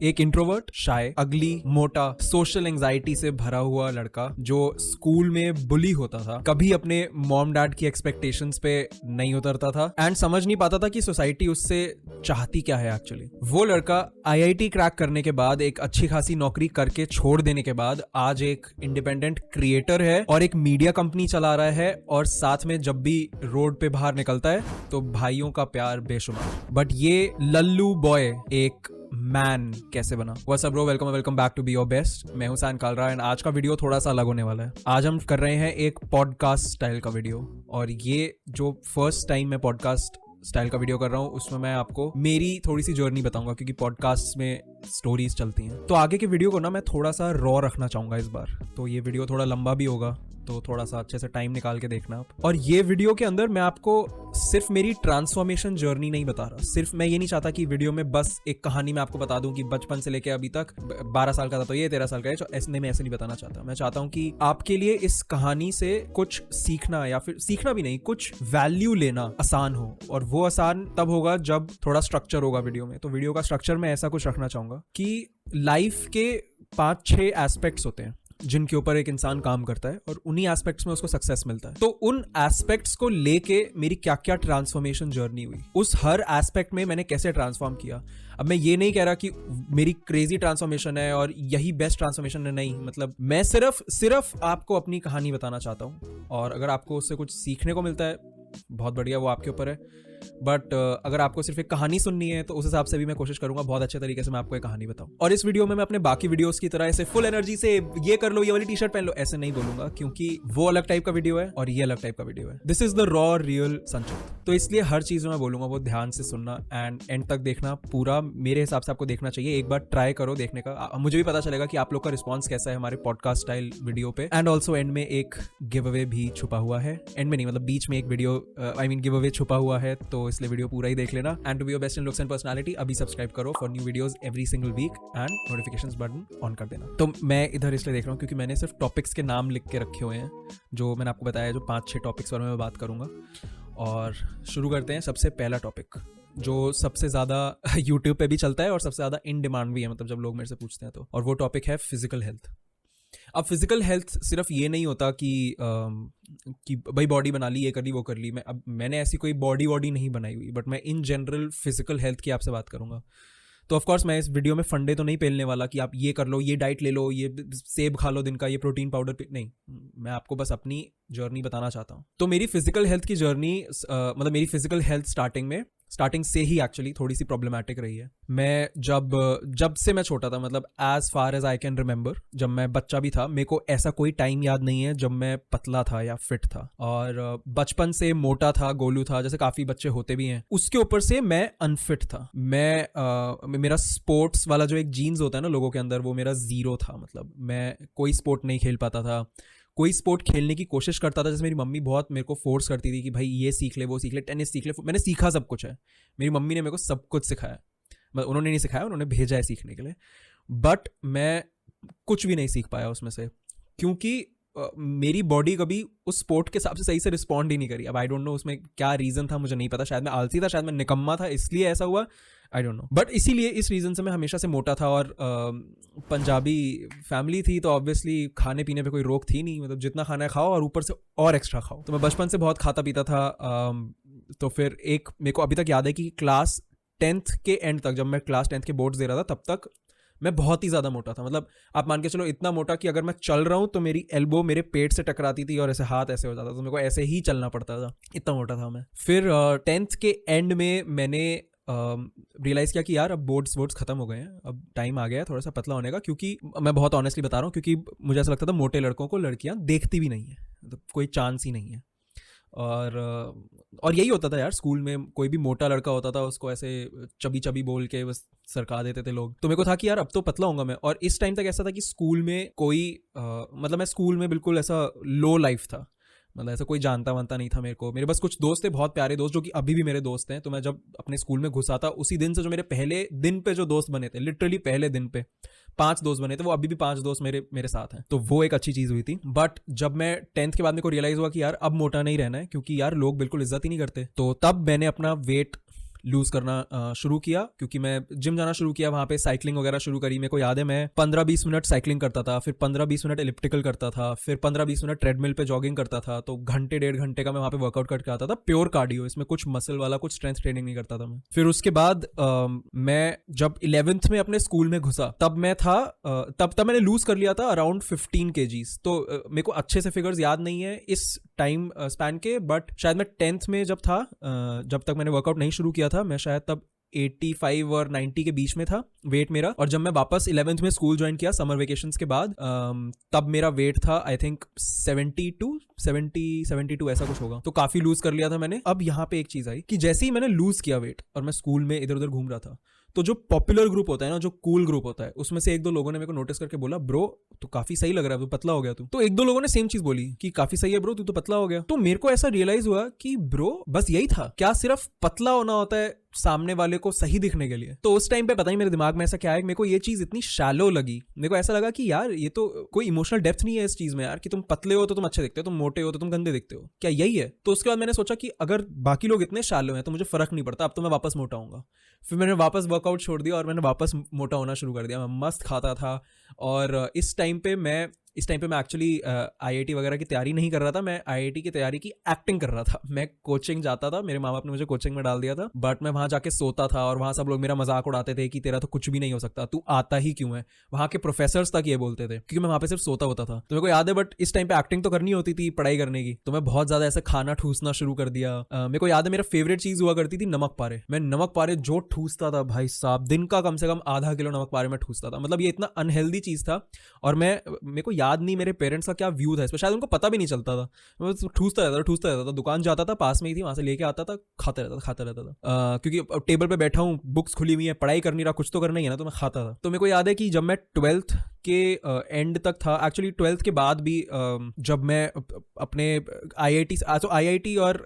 एक इंट्रोवर्ट, शाय, अगली, मोटा, सोशल एंजाइटी से भरा हुआ लड़का जो स्कूल में बुली होता था, कभी अपने मॉम डैड की एक्सपेक्टेशंस पे नहीं उतरता था एंड समझ नहीं पाता था कि सोसाइटी उससे चाहती क्या है एक्चुअली। वो लड़का आईआईटी क्रैक करने के बाद, एक अच्छी खासी नौकरी करके छोड़ देने के बाद आज एक इंडिपेंडेंट क्रिएटर है और एक मीडिया कंपनी चला रहा है, और साथ में जब भी रोड पे बाहर निकलता है तो भाइयों का प्यार बेशुमार। बट ये लल्लू बॉय एक मैन कैसे बना? What's up bro, welcome back to be your best. मैं हूं सैन कालरा एंड आज का वीडियो थोड़ा सा अलग होने वाला है। आज हम कर रहे हैं एक पॉडकास्ट स्टाइल का वीडियो, और ये जो फर्स्ट टाइम मैं पॉडकास्ट स्टाइल का वीडियो कर रहा हूँ उसमें मैं आपको मेरी थोड़ी सी जर्नी बताऊंगा, क्योंकि पॉडकास्ट में स्टोरीज चलती हैं। तो आगे के वीडियो को ना मैं थोड़ा सा रॉ रखना चाहूंगा इस बार, तो ये वीडियो थोड़ा लंबा भी होगा, तो थोड़ा सा अच्छे से टाइम निकाल के देखना आप। और ये वीडियो के अंदर मैं आपको सिर्फ मेरी ट्रांसफॉर्मेशन जर्नी नहीं बता रहा। सिर्फ मैं ये नहीं चाहता कि वीडियो में बस एक कहानी मैं आपको बता दूं कि बचपन से लेके अभी तक 12 साल का था तो ये 13 साल का है, तो ऐसे नहीं बताना चाहता। मैं चाहता हूं कि आपके लिए इस कहानी से कुछ सीखना, या फिर सीखना भी नहीं, कुछ वैल्यू लेना आसान हो। और वो आसान तब होगा जब थोड़ा स्ट्रक्चर होगा वीडियो में। तो वीडियो का स्ट्रक्चर मैं ऐसा कुछ रखना चाहूंगा कि लाइफ के 5-6 एस्पेक्ट्स होते हैं जिनके ऊपर एक इंसान काम करता है, और उन्हीं एस्पेक्ट्स में उसको सक्सेस मिलता है। तो उन एस्पेक्ट्स को लेके मेरी क्या क्या ट्रांसफॉर्मेशन जर्नी हुई, उस हर एस्पेक्ट में मैंने कैसे ट्रांसफॉर्म किया। अब मैं ये नहीं कह रहा कि मेरी क्रेजी ट्रांसफॉर्मेशन है और यही बेस्ट ट्रांसफॉर्मेशन है, नहीं। मतलब मैं सिर्फ आपको अपनी कहानी बताना चाहता हूँ, और अगर आपको उससे कुछ सीखने को मिलता है बहुत बढ़िया, वो आपके ऊपर है। बट अगर आपको सिर्फ एक कहानी सुननी है तो उस हिसाब से भी मैं कोशिश करूंगा बहुत अच्छे तरीके से मैं आपको एक कहानी बताऊं। और इस वीडियो में मैं अपने बाकी वीडियोस की तरह ऐसे फुल एनर्जी से ये कर लो, ये वाली टी शर्ट पहन लो, ऐसे नहीं बोलूंगा, क्योंकि वो अलग टाइप का वीडियो है और ये अलग टाइप का वीडियो है। This is the raw real संचित। तो इसलिए हर चीज में मैं बोलूंगा वो ध्यान से सुनना एंड एंड तक देखना। पूरा मेरे हिसाब से आपको देखना चाहिए। एक बार ट्राई करो देखने का, मुझे भी पता चलेगा कि आप लोग का रिस्पॉन्स कैसा है हमारे पॉडकास्ट स्टाइल वीडियो पे। एंड ऑल्सो एंड में एक गिव अवे भी छुपा हुआ है। एंड में नहीं, मतलब बीच में एक वीडियो गिव अवे छुपा हुआ है, तो इसलिए वीडियो पूरा ही देख लेना। And to be your best in looks and personality, अभी सब्सक्राइब करो for new videos every single week and notifications button on कर देना। तो मैं इधर इसलिए देख रहा हूँ क्योंकि मैंने सिर्फ टॉपिक्स के नाम लिख के रखे हुए हैं, जो मैंने आपको बताया, जो 5-6 टॉपिक्स पर मैं बात करूंगा। और शुरू करते हैं। सबसे पहला टॉपिक जो सबसे ज़्यादा यूट्यूब पे भी चलता है और सबसे ज़्यादा इन डिमांड भी है, मतलब जब लोग मेरे से पूछते हैं तो, और वो टॉपिक है फिजिकल हेल्थ। अब फिजिकल हेल्थ सिर्फ ये नहीं होता कि भाई बॉडी बना ली, ये कर ली, वो कर ली। मैंने ऐसी कोई बॉडी नहीं बनाई हुई, बट मैं इन जनरल फिजिकल हेल्थ की आपसे बात करूंगा। तो ऑफ कोर्स मैं इस वीडियो में फंडे तो नहीं पेलने वाला कि आप ये कर लो, ये डाइट ले लो, ये सेब खा लो दिन का, ये प्रोटीन पाउडर नहीं। मैं आपको बस अपनी जर्नी बताना चाहता हूँ। तो मेरी फिजिकल हेल्थ की जर्नी, मतलब मेरी फिजिकल हेल्थ स्टार्टिंग से ही एक्चुअली थोड़ी सी प्रॉब्लमैटिक रही है। मैं जब से मैं छोटा था, मतलब as far as I can remember, जब मैं बच्चा भी था, मेरे को ऐसा कोई टाइम याद नहीं है जब मैं पतला था या फिट था। और बचपन से मोटा था, गोलू था, जैसे काफी बच्चे होते भी हैं। उसके ऊपर से मैं अनफिट था। मेरा स्पोर्ट्स वाला जो एक जीन्स होता है ना लोगों के अंदर, वो मेरा जीरो था। मतलब मैं कोई स्पोर्ट नहीं खेल पाता था। कोई स्पोर्ट खेलने की कोशिश करता था, जैसे मेरी मम्मी बहुत मेरे को फोर्स करती थी कि भाई ये सीख ले, वो सीख ले, टेनिस सीख ले। मैंने सीखा सब कुछ है, मेरी मम्मी ने मेरे को सब कुछ सिखाया। मतलब उन्होंने नहीं सिखाया, उन्होंने भेजा है सीखने के लिए, बट मैं कुछ भी नहीं सीख पाया उसमें से, क्योंकि मेरी बॉडी कभी उस स्पोर्ट के हिसाब से सही से रिस्पॉन्ड ही नहीं करी। अब आई डोंट नो उसमें क्या रीज़न था, मुझे नहीं पता। शायद मैं आलसी था, शायद मैं निकम्मा था, इसलिए ऐसा हुआ, आई डोंट नो। बट इसीलिए इस रीज़न से मैं हमेशा से मोटा था। और पंजाबी फैमिली थी, तो ऑब्वियसली खाने पीने पे कोई रोक थी नहीं। मतलब जितना खाना है खाओ और ऊपर से और एक्स्ट्रा खाओ। तो मैं बचपन से बहुत खाता पीता था। तो फिर एक मेरे को अभी तक याद है कि क्लास 10th के एंड तक, जब मैं क्लास 10th के बोर्ड्स दे रहा था, तब तक मैं बहुत ही ज़्यादा मोटा था। मतलब आप मान के चलो इतना मोटा कि अगर मैं चल रहा हूँ तो मेरी एल्बो मेरे पेट से टकराती थी और ऐसे हाथ ऐसे हो जाता था, तो मेरे को ऐसे ही चलना पड़ता था, इतना मोटा था मैं। फिर 10th के एंड में मैंने रियलाइज़ किया कि यार अब बोर्ड्स खत्म हो गए हैं, अब टाइम आ गया है थोड़ा सा पतला होने का। क्योंकि मैं बहुत ऑनेस्टली बता रहा हूँ, क्योंकि मुझे ऐसा लगता था मोटे लड़कों को लड़कियाँ देखती भी नहीं है, मतलब कोई चांस ही नहीं है। और यही होता था यार, स्कूल में कोई भी मोटा लड़का होता था उसको ऐसे चबी बोल के बस सरका देते थे लोग। तो मेरे को था कि यार अब तो पतला होऊंगा मैं। और इस टाइम तक ऐसा था कि स्कूल में कोई मतलब मैं स्कूल में बिल्कुल ऐसा लो लाइफ था। मतलब ऐसा कोई जानता वानता नहीं था मेरे को। मेरे बस कुछ दोस्त थे, बहुत प्यारे दोस्त, जो कि अभी भी मेरे दोस्त हैं। तो मैं जब अपने स्कूल में घुसा था, उसी दिन से जो मेरे पहले दिन पे जो दोस्त बने थे, लिटरली पहले दिन पे 5 दोस्त बने थे, वो अभी भी 5 दोस्त मेरे साथ हैं। तो वो एक अच्छी चीज़ हुई थी। बट जब मैं 10th के बाद मेरे को रियलाइज़ हुआ कि यार अब मोटा नहीं रहना है, क्योंकि यार लोग बिल्कुल इज्जत ही नहीं करते। तो तब मैंने अपना वेट लूज करना शुरू किया, क्योंकि मैं जिम जाना शुरू किया, वहां पे साइकिलिंग वगैरह शुरू करी। मेरे को याद है मैं 15-20 मिनट साइकिलिंग करता था, फिर 15-20 मिनट इलिप्टिकल करता था, फिर 15-20 मिनट ट्रेडमिल पे जॉगिंग करता था। तो घंटे 1.5 घंटे का मैं वहां पे वर्कआउट करके आता था, प्योर कार्डियो, इसमें कुछ मसल वाला कुछ स्ट्रेंथ ट्रेनिंग नहीं करता था मैं। फिर उसके बाद मैं जब 11th में अपने स्कूल में घुसा, तब मैं था तब मैंने लूज कर लिया था अराउंड 15 kgs। तो मेरे को अच्छे से फिगर्स याद नहीं है इस टाइम स्पैन के, बट शायद मैं 10th में जब था, जब तक मैंने वर्कआउट नहीं शुरू किया था, मैं शायद तब 85 और 90 के बीच में था वेट मेरा। और जब मैं वापस 11th में स्कूल ज्वाइन किया समर वेकेशंस के बाद, तब मेरा वेट था आई थिंक 72 ऐसा कुछ होगा। तो काफी लूज कर लिया था मैंने। अब यहाँ पे एक चीज आई कि जैसे ही मैंने लूज किया वेट और मैं स्कूल में इधर उधर घूम रहा था, तो जो पॉपुलर ग्रुप होता है ना, जो कूल ग्रुप होता है, उसमें से 1-2 लोगों ने मेरे को नोटिस करके बोला, ब्रो तो काफी सही लग रहा है, तू पतला हो गया तू। तो 1-2 लोगों ने सेम चीज बोली कि काफी सही है ब्रो, तू तो पतला हो गया। तो मेरे को ऐसा रियलाइज हुआ कि ब्रो बस यही था क्या, सिर्फ पतला होना होता है सामने वाले को सही दिखने के लिए। तो उस टाइम पे पता नहीं मेरे दिमाग में ऐसा क्या है, मेरे को ये चीज इतनी शैलो लगी। मेरे को ऐसा लगा कि यार ये तो कोई इमोशनल डेप्थ नहीं है इस चीज में यार, कि तुम पतले हो तो तुम अच्छे दिखते हो, तुम मोटे हो तो तुम गंदे दिखते हो, क्या यही है? तो उसके बाद मैंने सोचा कि अगर बाकी लोग इतने शैलो हैं तो मुझे फर्क नहीं पड़ता, अब तो मैं वापस मोटा होऊंगा। फिर मैंने वापस वर्कआउट छोड़ दिया और मैंने वापस मोटा होना शुरू कर दिया। मैं मस्त खाता था। और इस टाइम पे मैं एक्चुअली IIT वगैरह की तैयारी नहीं कर रहा था, मैं IIT की तैयारी की एक्टिंग कर रहा था। मैं कोचिंग जाता था, मेरे माँ बाप ने मुझे कोचिंग में डाल दिया था, बट मैं वहां जाके सोता था और वहां सब लोग मेरा मजाक उड़ाते थे कि तेरा तो कुछ भी नहीं हो सकता, तू आता ही क्यों है। वहां के प्रोफेसर्स तक ये बोलते थे, क्योंकि मैं वहां पे सिर्फ सोता होता था। तो मेरे को याद है, बट इस टाइम पे एक्टिंग तो करनी होती थी पढ़ाई करने की, तो मैं बहुत ज्यादा ऐसे खाना ठूसना शुरू कर दिया। मेरे को याद है मेरा फेवरेट चीज हुआ करती थी नमक पारे। मैं नमक पारे जो ठूसता था भाई साहब, दिन का कम से कम आधा किलो नमक पारे में ठूसता था। मतलब ये इतना अनहेल्दी चीज था। और मेरे को याद नहीं मेरे पेरेंट्स का क्या व्यू था इस पर, शायद उनको पता भी नहीं चलता था। मैं ठूसता रहता था। दुकान जाता था, पास में ही थी, वहां से लेके आता था, खाता रहता था। क्योंकि टेबल पे बैठा हूँ, बुक्स खुली हुई है, पढ़ाई कर नहीं रहा, कुछ तो करना ही है ना, तो मैं खाता था। तो मेरे को याद है कि जब मैं 12th के एंड तक था, एक्चुअली 12th के बाद भी, जब मैं अपने IIT और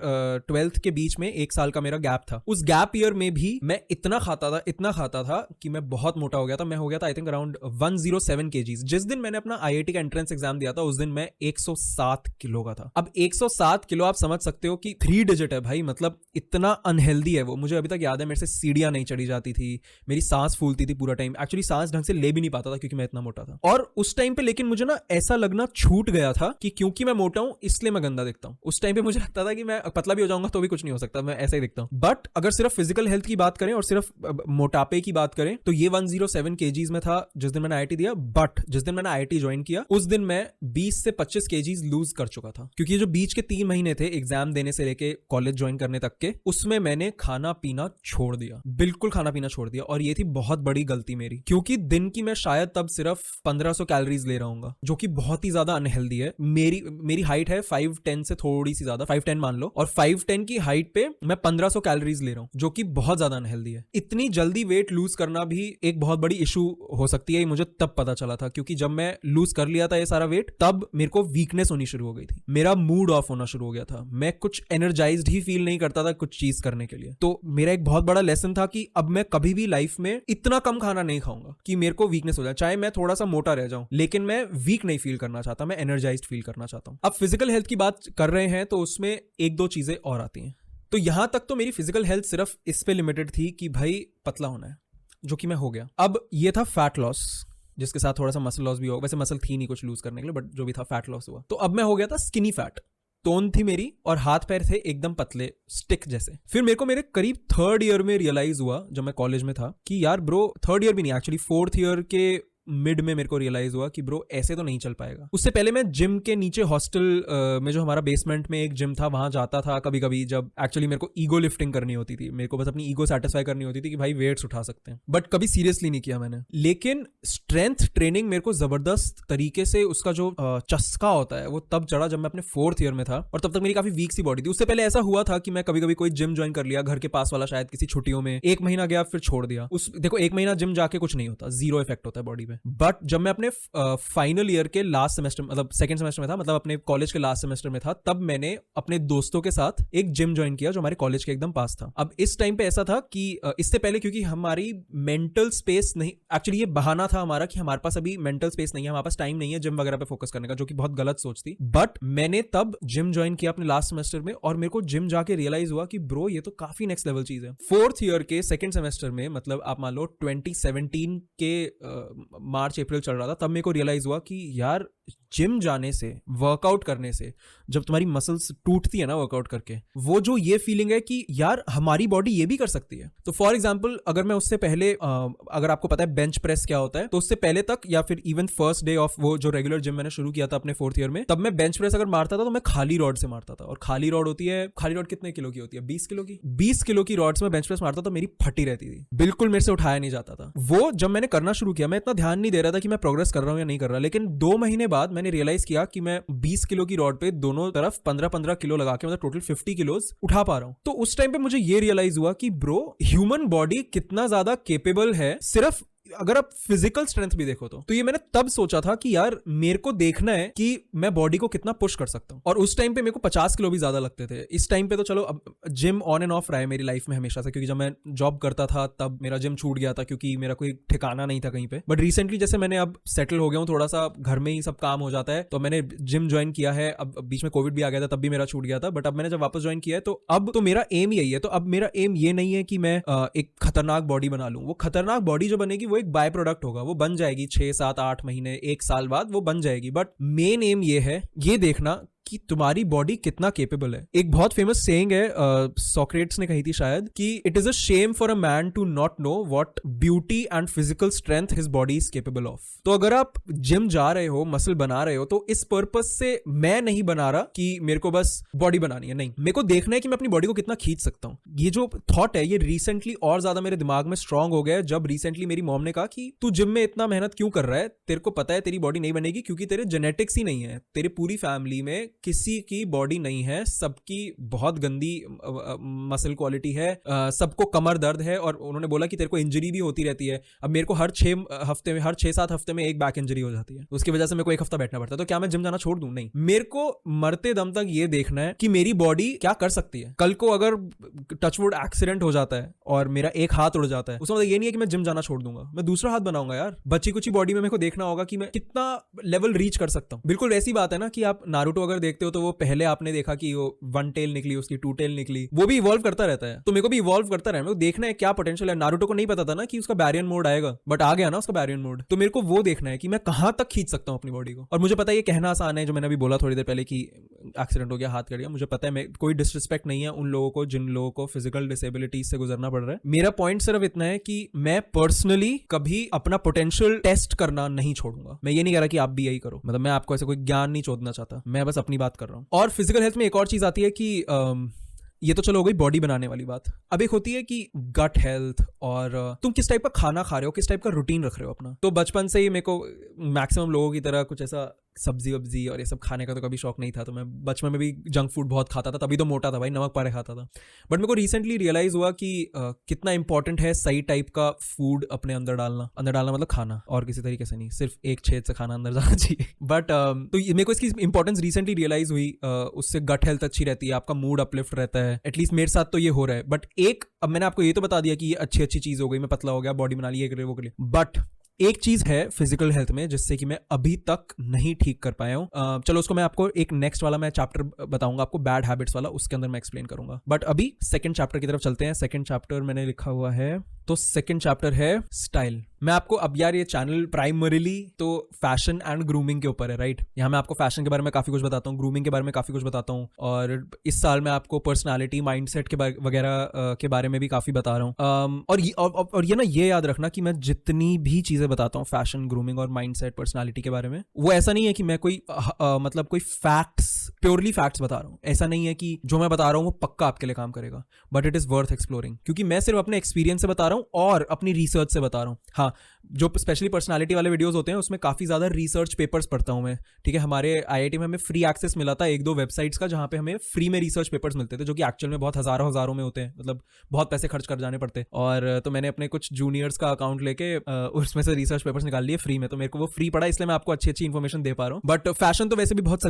12th के बीच में 1 साल का मेरा गैप था, उस गैप ईयर में भी मैं इतना खाता था कि मैं बहुत मोटा हो गया था। मैं हो गया था आई थिंक अराउंड 107 kgs। जिस दिन मैंने अपना IIT का एंट्रेंस एग्जाम दिया था, उस दिन मैं 107 किलो का था। अब 107 किलो आप समझ सकते हो कि 3 डिजिट है भाई, मतलब इतना अनहेल्दी है वो। मुझे अभी तक याद है, मेरे से सीढ़ियां नहीं चढ़ी जाती थी, मेरी सांस फूलती थी पूरा टाइम। एक्चुअली सांस ढंग से ले भी नहीं पाता था क्योंकि मैं इतना मोटा था। और उस टाइम पे लेकिन मुझे ना ऐसा लगना छूट गया था कि क्योंकि मैं मोटा हूं इसलिए मैं गंदा दिखता हूं। उस टाइम पे मुझे लगता था कि मैं पतला भी हो जाऊंगा तो भी कुछ नहीं हो सकता, मैं ऐसा ही दिखता हूं। बट अगर सिर्फ फिजिकल हेल्थ की बात करें और सिर्फ मोटापे की बात करें, तो ये 107 kgs में था जिस दिन मैंने IIT दिया। बट जिस दिन मैंने IIT ज्वाइन किया, उस दिन मैं 20 से 25 kgs लूज कर चुका था। क्योंकि जो बीच के 3 महीने थे एग्जाम देने से लेके कॉलेज ज्वाइन करने तक के, उसमें मैंने खाना पीना छोड़ दिया, बिल्कुल खाना पीना छोड़ दिया। और ये थी बहुत बड़ी गलती मेरी, क्योंकि दिन की मैं शायद तब सिर्फ 1500 कैलोरीज ले रहा हूँ, जो कि बहुत ही ज्यादा अनहेल्दी है। मेरी हाइट है 5'10" से थोड़ी सी ज्यादा, 5'10" मान लो, और 5'10" की हाइट पे मैं 1500 कैलोरीज ले रहा हूँ, जो कि बहुत ज्यादा अनहेल्दी है। इतनी जल्दी वेट लूज करना भी एक बहुत बड़ी इशू हो सकती है, मुझे तब पता चला था। क्योंकि जब मैं लूज कर लिया था ये सारा वेट, तब मेरे को वीकनेस होनी शुरू हो गई थी, मेरा मूड ऑफ होना शुरू हो गया था, मैं कुछ एनर्जाइज्ड ही फील नहीं करता था कुछ चीज करने के लिए। तो मेरा एक बहुत बड़ा लेसन था कि अब मैं कभी भी लाइफ में इतना कम खाना नहीं खाऊंगा कि मेरे को वीकनेस हो जाए। चाहे मैं थोड़ा सा मोटा रह जाऊं, लेकिन मैं वीक नहीं फील करना चाहता, मैं एनर्जाइज्ड फील करना चाहता हूं। अब फिजिकल हेल्थ की बात कर रहे हैं तो उसमें 1-2 चीजें और आती हैं। तो यहां तक तो मेरी फिजिकल हेल्थ सिर्फ इस पे लिमिटेड थी कि भाई पतला होना है, जो कि मैं हो गया। अब ये था फैट लॉस, जिसके साथ थोड़ा सा मसल लॉस भी हो। वैसे मसल थी नहीं कुछ लूज करने के लिए, बट जो भी था फैट लॉस हुआ। तो अब मैं हो गया था स्किनी फैट, टोन थी मेरी, और हाथ पैर थे एकदम पतले, स्टिक जैसे। फिर मेरे को मेरे करीब 3rd ईयर में रियलाइज हुआ, जब मैं कॉलेज में था, कि यार ब्रो, 3rd ईयर भी नहीं, एक्चुअली 4th ईयर के मिड में मेरे को रियलाइज हुआ कि ब्रो ऐसे तो नहीं चल पाएगा। उससे पहले मैं जिम के नीचे हॉस्टल में, जो हमारा बेसमेंट में एक जिम था, वहां जाता था कभी कभी, जब एक्चुअली मेरे को ईगो लिफ्टिंग करनी होती थी, मेरे को बस अपनी ईगो सेटिस्फाई करनी होती थी कि भाई वेट्स उठा सकते हैं, बट कभी सीरियसली नहीं किया मैंने। लेकिन स्ट्रेंथ ट्रेनिंग मेरे को जबरदस्त तरीके से, उसका जो चस्का होता है वो तब चढ़ा जब मैं अपने 4th ईयर में था, और तब तक मेरी काफी वीक सी बॉडी थी। उससे पहले ऐसा हुआ था कि मैं कभी कभी कोई जिम ज्वाइन कर लिया, घर के पास वाला, शायद किसी छुट्टियों में 1 महीना गया, फिर छोड़ दिया। देखो 1 महीना जिम जाके कुछ नहीं होता, जीरो इफेक्ट होता है बॉडी पे। पे। बट जब मैं अपने फाइनल ईयर के लास्ट सेमेस्टर मतलब सेकंड सेमेस्टर में था, मतलब अपने कॉलेज के लास्ट सेमेस्टर में था, तब मैंने अपने दोस्तों के साथ एक जिम ज्वाइन किया जो हमारे कॉलेज के एकदम पास था। अब इस टाइम पे ऐसा था कि इससे पहले क्योंकि हमारी मेंटल स्पेस नहीं, एक्चुअली ये बहाना था हमारा कि हमारे पास अभी मेंटल स्पेस नहीं है, हमारे पास टाइम नहीं है जिम वगैरह पे फोकस करने का, जो कि बहुत गलत सोच थी। बट मैंने तब जिम ज्वाइन किया अपने लास्ट सेमेस्टर में और मेरे को जिम जाके रियलाइज हुआ कि ब्रो ये तो काफी नेक्स्ट लेवल चीज है। फोर्थ ईयर के सेकंड सेमेस्टर में, मतलब आप मान लो 2017 के मार्च अप्रैल चल रहा था, तब मेरे को रियलाइज हुआ कि यार जिम जाने से, वर्कआउट करने से, जब तुम्हारी मसल्स टूटती है ना वर्कआउट करके, वो जो ये फीलिंग है कि यार हमारी बॉडी ये भी कर सकती है। तो फॉर एग्जांपल अगर मैं उससे पहले अगर आपको पता है बेंच प्रेस क्या होता है, तो उससे पहले तक या फिर इवन फर्स्ट डे ऑफ वो जो रेगुलर जिम मैंने शुरू किया था अपने फोर्थ ईयर में, तब मैं बेंच प्रेस अगर मारता था तो मैं खाली रॉड से मारता था। और खाली रॉड होती है, खाली रॉड कितने किलो की होती है? 20 किलो की। 20 किलो की रॉड से मैं बेंच प्रेस मारता था, मेरी फटी रहती थी, बिल्कुल मेरे से उठाया नहीं जाता था। वो जब मैंने करना शुरू किया, मैं इतना ध्यान नहीं दे रहा था कि मैं प्रोग्रेस कर रहा हूं या नहीं कर रहा, लेकिन 2 महीने बाद मैंने रियलाइज किया कि मैं 20 किलो की रॉड पे दोनों तरफ 15-15 किलो लगा के, मतलब टोटल 50 किलोज उठा पा रहा हूं। तो उस टाइम पे मुझे ये रियलाइज हुआ कि ब्रो ह्यूमन बॉडी कितना ज्यादा केपेबल है, सिर्फ अगर आप फिजिकल स्ट्रेंथ भी देखो तो ये मैंने तब सोचा था कि यार मेरे को देखना है कि मैं बॉडी को कितना पुश कर सकता हूं। और उस टाइम पे मेरे को 50 किलो भी ज्यादा लगते थे। इस टाइम पे तो चलो अब जिम ऑन एंड ऑफ रहा है मेरी लाइफ में हमेशा से, क्योंकि जब मैं जॉब करता था तब मेरा जिम छूट गया था क्योंकि मेरा कोई ठिकाना नहीं था कहीं पे। बट रिसेंटली जैसे मैंने अब सेटल हो गया हूँ, थोड़ा सा घर में ही सब काम हो जाता है, तो मैंने जिम ज्वाइन किया है। अब बीच में कोविड भी आ गया था, तब भी मेरा छूट गया था, बट अब मैंने जब वापस ज्वाइन किया है तो अब तो मेरा एम यही है। तो अब मेरा एम ये नहीं है कि मैं एक खतरनाक बॉडी बना लूं। वो खतरनाक बॉडी जो बनेगी वो एक बाय प्रोडक्ट होगा, वो बन जाएगी 6, 7, 8 महीने, 1 साल बाद वो बन जाएगी। बट मेन एम ये है, ये देखना कि तुम्हारी बॉडी कितना केपेबल है। एक बहुत फेमस सेइंग है, सोक्रेट्स ने कही थी शायद, कि it is a shame for a man to not know what beauty and physical strength his body is capable of. तो अगर आप जिम जा रहे हो, मसल बना रहे हो, तो इस पर्पस से मैं नहीं बना रहा कि मेरे को बस बॉडी बनानी है, नहीं, मेरे को देखना है कि मैं अपनी बॉडी को कितना खींच सकता हूं। ये जो थॉट है ये रिसेंटली और ज्यादा मेरे दिमाग में स्ट्रांग हो गया है, जब रिसेंटली मेरी मॉम ने कहा कि तू जिम में इतना मेहनत क्यों कर रहा है, तेरे को पता है तेरी बॉडी नहीं बनेगी क्योंकि तेरे जेनेटिक्स ही नहीं है, तेरे पूरी फैमिली में किसी की बॉडी नहीं है, सबकी बहुत गंदी मसल क्वालिटी है, सबको कमर दर्द है, और उन्होंने बोला कि तेरे को इंजरी भी होती रहती है। अब मेरे को हर 6-7 हफ्ते में एक बैक इंजरी हो जाती है, उसकी वजह से मेरे को 1 हफ्ता बैठना पड़ता है। तो क्या मैं जिम जाना छोड़ दूं? नहीं, मेरे को मरते दम तक ये देखना है कि मेरी बॉडी क्या कर सकती है। कल को अगर टचवुड एक्सीडेंट हो जाता है और मेरा एक हाथ उड़ जाता है, उसका मतलब ये नहीं है कि मैं जिम जाना छोड़ दूंगा, मैं दूसरा हाथ बनाऊंगा। यार बच्ची कुची बॉडी में मेरे को देखना होगा कि मैं कितना लेवल रीच कर सकता हूं। बिल्कुल वैसी बात है ना कि आप नारुतो अगर देखते हो तो वो पहले आपने देखा कि वो 1 टेल निकली, उसकी 2 टेल निकली, वो भी इवॉल्व करता रहता है। तो मेरे को भी इवॉल्व करता रहना, मेरे को देखना है क्या पोटेंशियल है। नारुतो को नहीं पता था ना कि उसका बैरियन मोड आएगा, बट आ गया ना उसका बैरियन मोड। तो मेरे को वो देखना है कि मैं कहां तक खींच सकता हूं अपनी बॉडी को। और मुझे पता है ये कहना आसान है, जो मैंने अभी बोला थोड़ी देर पहले कि एक्सीडेंट हो गया, हाथ कट गया, मुझे पता है, कोई डिसरिस्पेक्ट नहीं है उन लोगों को जिन लोगों को फिजिकल डिसेबिलिटीज से गुजरना पड़ रहा है। मेरा पॉइंट सिर्फ इतना है कि मैं पर्सनली कभी अपना पोटेंशियल टेस्ट करना नहीं छोड़ूंगा। मैं ये नहीं कह रहा कि आप भी यही करो, मतलब मैं आपको ऐसे कोई ज्ञान नहीं चोदना चाहता, मैं बस अपनी बात कर रहा हूँ। और फिजिकल हेल्थ में एक और चीज आती है कि ये तो चलो हो गई बॉडी बनाने वाली बात। अब एक होती है कि गट हेल्थ, और तुम किस टाइप का खाना खा रहे हो, किस टाइप का रूटीन रख रहे हो अपना। तो बचपन से ही मेरे को मैक्सिमम लोगों की तरह कुछ ऐसा सब्जी वब्जी और ये सब खाने का तो कभी शौक नहीं था। तो मैं बचपन में भी जंक फूड बहुत खाता था, तभी तो मोटा था भाई, नमक पारे खाता था। बट मेरे को रिसेंटली रियलाइज हुआ कि कितना इंपॉर्टेंट है सही टाइप का फूड अपने अंदर डालना मतलब खाना, और किसी तरीके से नहीं, सिर्फ एक छेद से खाना अंदर जाना चाहिए। बट तो मेरे को इसकी इंपॉर्टेंस रिसेंटली रियलाइज हुई। उससे गट हेल्थ अच्छी रहती है, आपका मूड अपलिफ्ट रहता है, एटलीस्ट मेरे साथ तो ये हो रहा है। बट अब मैंने आपको ये तो बता दिया कि ये अच्छी चीज हो गई, मैं पतला हो गया, बॉडी बना ली, ये करे वो करे। बट एक चीज है फिजिकल हेल्थ में जिससे कि मैं अभी तक नहीं ठीक कर पाया हूं। चलो उसको मैं आपको एक नेक्स्ट वाला मैं चैप्टर बताऊंगा आपको, बैड हैबिट्स वाला, उसके अंदर मैं एक्सप्लेन करूंगा। बट अभी सेकंड चैप्टर की तरफ चलते हैं। सेकंड चैप्टर मैंने लिखा हुआ है, तो सेकंड चैप्टर है स्टाइल। मैं आपको, अब यार ये चैनल प्राइमरीली तो फैशन एंड ग्रूमिंग के ऊपर है, राइट। यहाँ मैं आपको फैशन के बारे में काफी कुछ बताता हूँ, ग्रूमिंग के बारे में काफी कुछ बताता हूँ, और इस साल मैं आपको पर्सनालिटी माइंडसेट के वगैरह के बारे में भी काफी बता रहा हूँ। और ये ना, ये याद रखना कि मैं जितनी भी चीजें बताता हूँ फैशन, ग्रूमिंग और माइंडसेट, पर्सनालिटी के बारे में, वो ऐसा नहीं है कि मैं कोई मतलब कोई फैक्ट्स, प्योरली फैक्ट्स बता रहा हूँ। ऐसा नहीं है कि जो मैं बता रहा हूँ वो पक्का आपके लिए काम करेगा, but it is worth exploring, क्योंकि मैं सिर्फ अपने एक्सपीरियंस से बता रहा रहा हूँ और अपनी रिसर्च से बता रहा हूँ। हाँ, जो स्पेशली पर्सनालिटी वाले वीडियोस होते हैं उसमें काफ़ी ज़्यादा रिसर्च पेपर्स पढ़ता हूँ मैं, ठीक है। हमारे आईआईटी में हमें फ्री एक्सेस मिला था एक दो वेबसाइट्स का, जहाँ पे हमें फ्री में रिसर्च पेपर्स मिलते थे, जो कि एक्चुअल में बहुत हज़ारों में होते हैं, मतलब बहुत पैसे खर्च कर जाने पड़ते। और तो मैंने अपने कुछ जूनियर्स का अकाउंट लेके उसमें से रिसर्च पेपर्स निकाल लिए फ्री में, तो मेरे को वो फ्री पड़ा, इसलिए मैं आपको अच्छी इन्फॉर्मेशन दे पा रहा हूँ। बट फैशन तो वैसे भी बहुत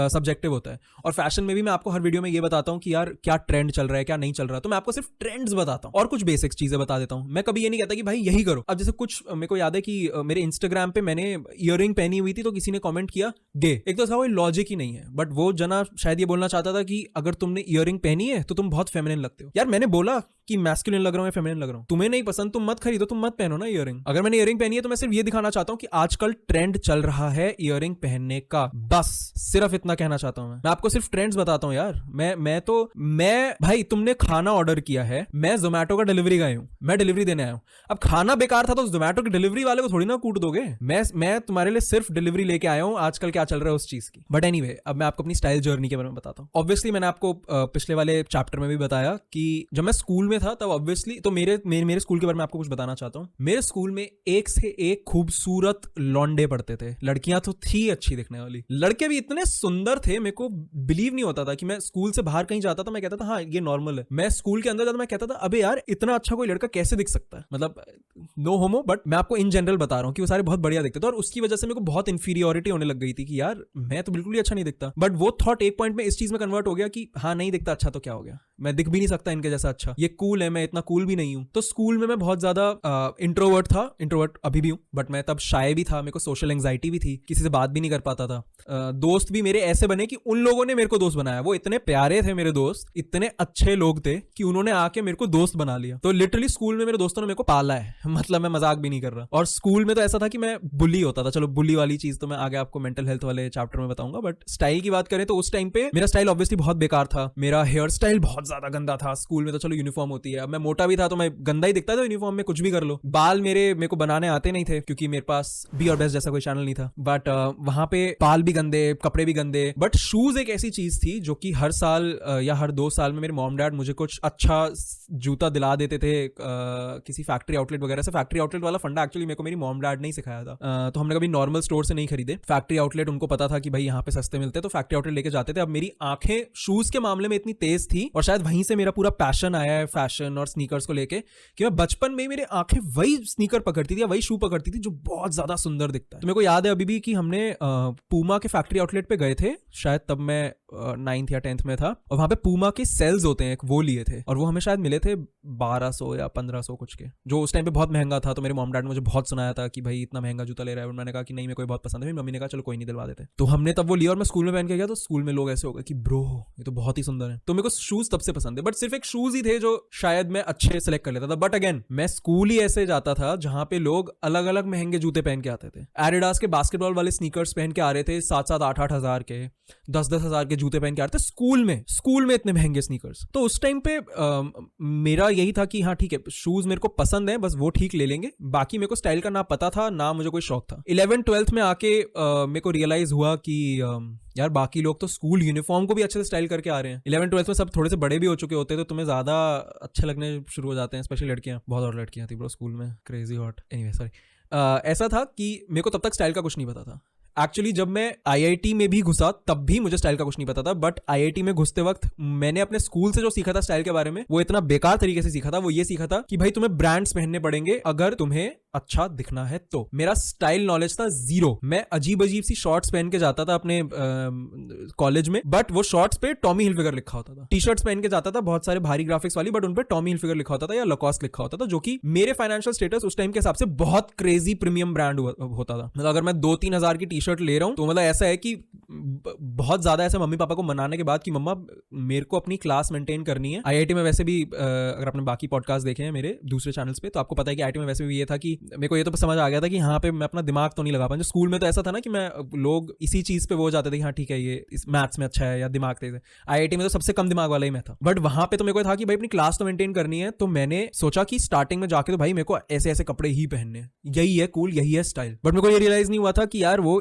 सब्जेक्टिव होता है, और फैशन में भी मैं आपको हर वीडियो में ये बताता हूँ कि यार क्या ट्रेंड चल रहा है क्या नहीं चल रहा, तो मैं आपको सिर्फ ट्रेंड्स बताता हूँ और कुछ बेसिक्स चीजें बता देता हूँ। मैं कभी ये नहीं कहता कि भाई यही करो। अब जैसे कुछ मेरे को याद है कि मेरे इंस्टाग्राम पे मैंने ईयरिंग पहनी हुई थी, तो किसी ने कमेंट किया गे। एक तो था वो लॉजिक ही नहीं है, बट वो जना शायद ये बोलना चाहता था कि अगर तुमने ईयरिंग पहनी है तो तुम बहुत फेमिनिन लगते हो। यार मैंने बोला कि मैस्कुलिन लग रहा हूं या फेमिनिन लग रहा हूं, तुम्हें नहीं पसंद तुम मत खरीदो, तुम मत पहनो ना ईयरिंग। अगर मैंने ईयरिंग पहनी है तो मैं सिर्फ ये दिखाना चाहता हूं कि आजकल ट्रेंड चल रहा है ईयरिंग पहनने का, बस सिर्फ इतना कहना चाहता हूं। मैं आपको सिर्फ ट्रेंड्स बताता हूं यार। मैं भाई तुमने खाना ऑर्डर किया है, मैं जोमेटो का डिलीवरी गाय हूं, मैं डिलीवरी देने आया हूं। अब खाना बेकार था तो जोमेटो के डिलीवरी वाले को थोड़ी ना कूट दोगे। मैं तुम्हारे लिए सिर्फ डिलीवरी लेके आया हूं, आजकल क्या चल रहा है उस चीज की। बट एनीवे, अब मैं आपको अपनी स्टाइल जर्नी के बारे में बताता हूं। ऑब्वियसली मैंने आपको पिछले वाले चैप्टर में भी बताया कि जब मैं स्कूल में था तब ऑब्वियसली, तो मेरे स्कूल के बारे में आपको कुछ बताना चाहता हूं। मेरे स्कूल में एक से एक खूबसूरत लौंडे पढ़ते थे, लड़कियां तो थी अच्छी दिखने वाली, लड़के भी इतने सुंदर थे, मेरे को बिलीव नहीं होता था कि मैं स्कूल से बाहर कहीं जाता था, मैं कहता था हाँ ये नॉर्मल है। मैं स्कूल के अंदर जाता मैं कहता था अबे यार इतना अच्छा कोई लड़का कैसे दिख सकता है, मतलब नो होमो, बट मैं आपको इन जनरल बता रहा हूँ कि वो सारे बहुत बढ़िया दिखते थे, और उसकी वजह से मेरे को बहुत इंफीरियोरिटी होने लग गई थी कि यार मैं तो बिल्कुल ही अच्छा नहीं दिखता। बट वो थॉट एक पॉइंट में इस चीज में कन्वर्ट हो गया कि हाँ नहीं दिखता अच्छा तो क्या हो गया, मैं दिख भी नहीं सकता इनके जैसा अच्छा, ये कूल है, मैं इतना कूल भी नहीं हूं। तो स्कूल में मैं बहुत ज्यादा इंट्रोवर्ट था, इंट्रोवर्ट अभी भी हूं, बट मैं तब शाय भी था, मेरे को सोशल एंजाइटी भी थी, किसी से बात भी नहीं कर पाता था। दोस्त भी मेरे ऐसे बने कि उन लोगों ने मेरे को दोस्त बनाया, वो इतने प्यारे थे मेरे दोस्त, इतने अच्छे लोग थे कि उन्होंने आके मेरे को दोस्त बना लिया। तो लिटरली स्कूल में मेरे दोस्तों ने मेरे को पाला है, मतलब मैं मजाक भी नहीं कर रहा। और स्कूल में तो ऐसा था कि मैं बुली होता था, चलो बुली वाली चीज तो मैं आगे आपको मेंटल हेल्थ वाले चैप्टर में बताऊंगा। बट स्टाइल की बात करें तो उस टाइम पे मेरा स्टाइल ऑब्वियसली बहुत बेकार था, मेरा हेयर स्टाइल बहुत ज्यादा गंदा था। स्कूल में तो चलो यूनिफॉर्म होती है, अब मैं मोटा भी था तो मैं गंदा ही दिखता था यूनिफॉर्म में, कुछ भी कर लो। बाल मेरे को बनाने आते नहीं थे क्योंकि मेरे पास बी और बेस्ट जैसा कोई चैनल नहीं था, बट वहां पे बाल भी गंदे, कपड़े भी गंदे। बट शूज एक ऐसी चीज थी जो कि हर साल या हर 2 साल में मेरे मॉम डैड मुझे कुछ अच्छा जूता दिला देते थे किसी फैक्ट्री आउटलेट वगैरह से। फैक्ट्री आउटलेट वाला फंडा एक्चुअली मेरे को मेरी मॉम डैड ने ही सिखाया था, तो हमने कभी नॉर्मल स्टोर से नहीं खरीदे, फैक्ट्री आउटलेट उनको पता था कि भाई यहाँ पे सस्ते मिलते हैं, तो फैक्ट्री आउटलेट लेके जाते थे। अब मेरी आंखें शूज के मामले में इतनी तेज थी, और शायद वहीं से मेरा पूरा पैशन आया है फैशन और स्नीकर्स को लेके, कि मैं बचपन में मेरे आंखें वही स्नीकर पकड़ती थी या वही शू पकड़ती थी जो बहुत ज्यादा सुंदर दिखता है। तो मेरे को याद है अभी भी कि हमने पूमा के फैक्ट्री आउटलेट पे गए थे, शायद तब मैं 9th या 10th में था, और वहां पे पूमा के सेल्स होते हैं वो लिए थे, और वो हमें शायद मिले थे 1200 या 1500 कुछ के, जो उस टाइम पे बहुत महंगा था। तो मेरे मॉम डैड ने मुझे बहुत सुनाया था कि भाई इतना महंगा जूता ले रहा है, मैंने कहा कि नहीं मेरे को बहुत पसंद है। मम्मी ने कहा चलो कोई नहीं दिलवा देते, तो हमने तब वो लिया और मैं स्कूल में पहन के गया, तो स्कूल में लोग ऐसे हो गए कि ब्रो ये तो बहुत ही सुंदर है। तो मेरे को शूज तब से पसंद है, बट सिर्फ एक शूज ही थे जो शायद मैं अच्छे सेलेक्ट कर लेता था। बट अगेन मैं स्कूल ही ऐसे जाता था जहां पे लोग अलग अलग महंगे जूते पहन के आते थे। एडिडास के बास्केटबॉल वाले स्नीकर्स पहन के आ रहे थे, 7-7 8-8 हजार के, 10-10 हजार के जूते पहन के आ रहे थे स्कूल में इतने महंगे स्नीकर्स। तो उस टाइम पे मेरा यही था कि हाँ ठीक है शूज मेरे को पसंद है, बस वो ठीक ले लेंगे, बाकी मेरे को स्टाइल का ना पता था ना मुझे कोई शौक था। 11th-12th में आके मेरे को रियलाइज हुआ कि यार बाकी लोग तो स्कूल यूनिफॉर्म को भी अच्छे से स्टाइल करके आ रहे हैं। 11th-12th में सब थोड़े से बड़े भी हो चुके होते हैं, तो तुम्हें ज्यादा अच्छे लगने शुरू हो जाते हैं, स्पेशली लड़कियां। बहुत और लड़कियां थी ब्रो स्कूल में, क्रेजी हॉट। एनीवे सॉरी, ऐसा था कि मेरे को तब तक स्टाइल का कुछ नहीं पता था। एक्चुअली जब मैं आईआईटी में भी घुसा तब भी मुझे स्टाइल का कुछ नहीं पता था, बट आईआईटी में घुसते वक्त मैंने अपने स्कूल से जो सीखा था स्टाइल के बारे में, वो इतना बेकार तरीके से सीखा था। वो ये सीखा था कि भाई तुम्हें ब्रांड्स पहनने पड़ेंगे अगर तुम्हें अच्छा दिखना है तो। मेरा स्टाइल नॉलेज था जीरो, मैं अजीब अजीब सी शॉर्ट्स पहन के जाता था अपने कॉलेज में, बट वो शॉर्ट्स पे टॉमी हिलफिगर लिखा होता था। टी शर्ट्स पहन के जाता था बहुत सारे भारी ग्राफिक्स वाली, बट उन पे टॉमी हिलफिगर लिखा होता था या लॉकॉस्ट लिखा होता था, जो कि मेरे फाइनेंशियल स्टेटस उस टाइम के हिसाब से बहुत क्रेजी प्रीमियम ब्रांड होता था। मतलब अगर मैं 2-3 हजार की टी शर्ट ले रहा हूँ तो मतलब ऐसा है कि बहुत ज्यादा ऐसा मम्मी पापा को मनाने के बाद कि मम्मा मेरे को अपनी क्लास मेंटेन करनी है। आईआईटी में वैसे भी अगर आपने बाकी पॉडकास्ट देखे हैं मेरे दूसरे चैनल्स पे तो आपको पता है कि आईआईटी में वैसे भी ये था कि मेरे को ये तो समझ आ गया था कि यहाँ पे मैं अपना दिमाग तो नहीं लगा पाऊंगा। स्कूल में तो ऐसा था ना कि मैं लोग इसी चीज पे वो जाते थे कि हाँ ठीक है ये इस मैथ्स में अच्छा है या दिमाग तेज है। आईआईटी में तो सबसे कम दिमाग वाला ही मैं था, बट वहां पे तो मेरे को था कि भाई अपनी क्लास तो मेंटेन करनी है। तो मैंने सोचा कि स्टार्टिंग में जाके तो भाई मेरे को ऐसे ऐसे कपड़े ही पहनने, यही है कूल, यही है स्टाइल। बट मेरे को ये रियलाइज नहीं हुआ था कि यार वो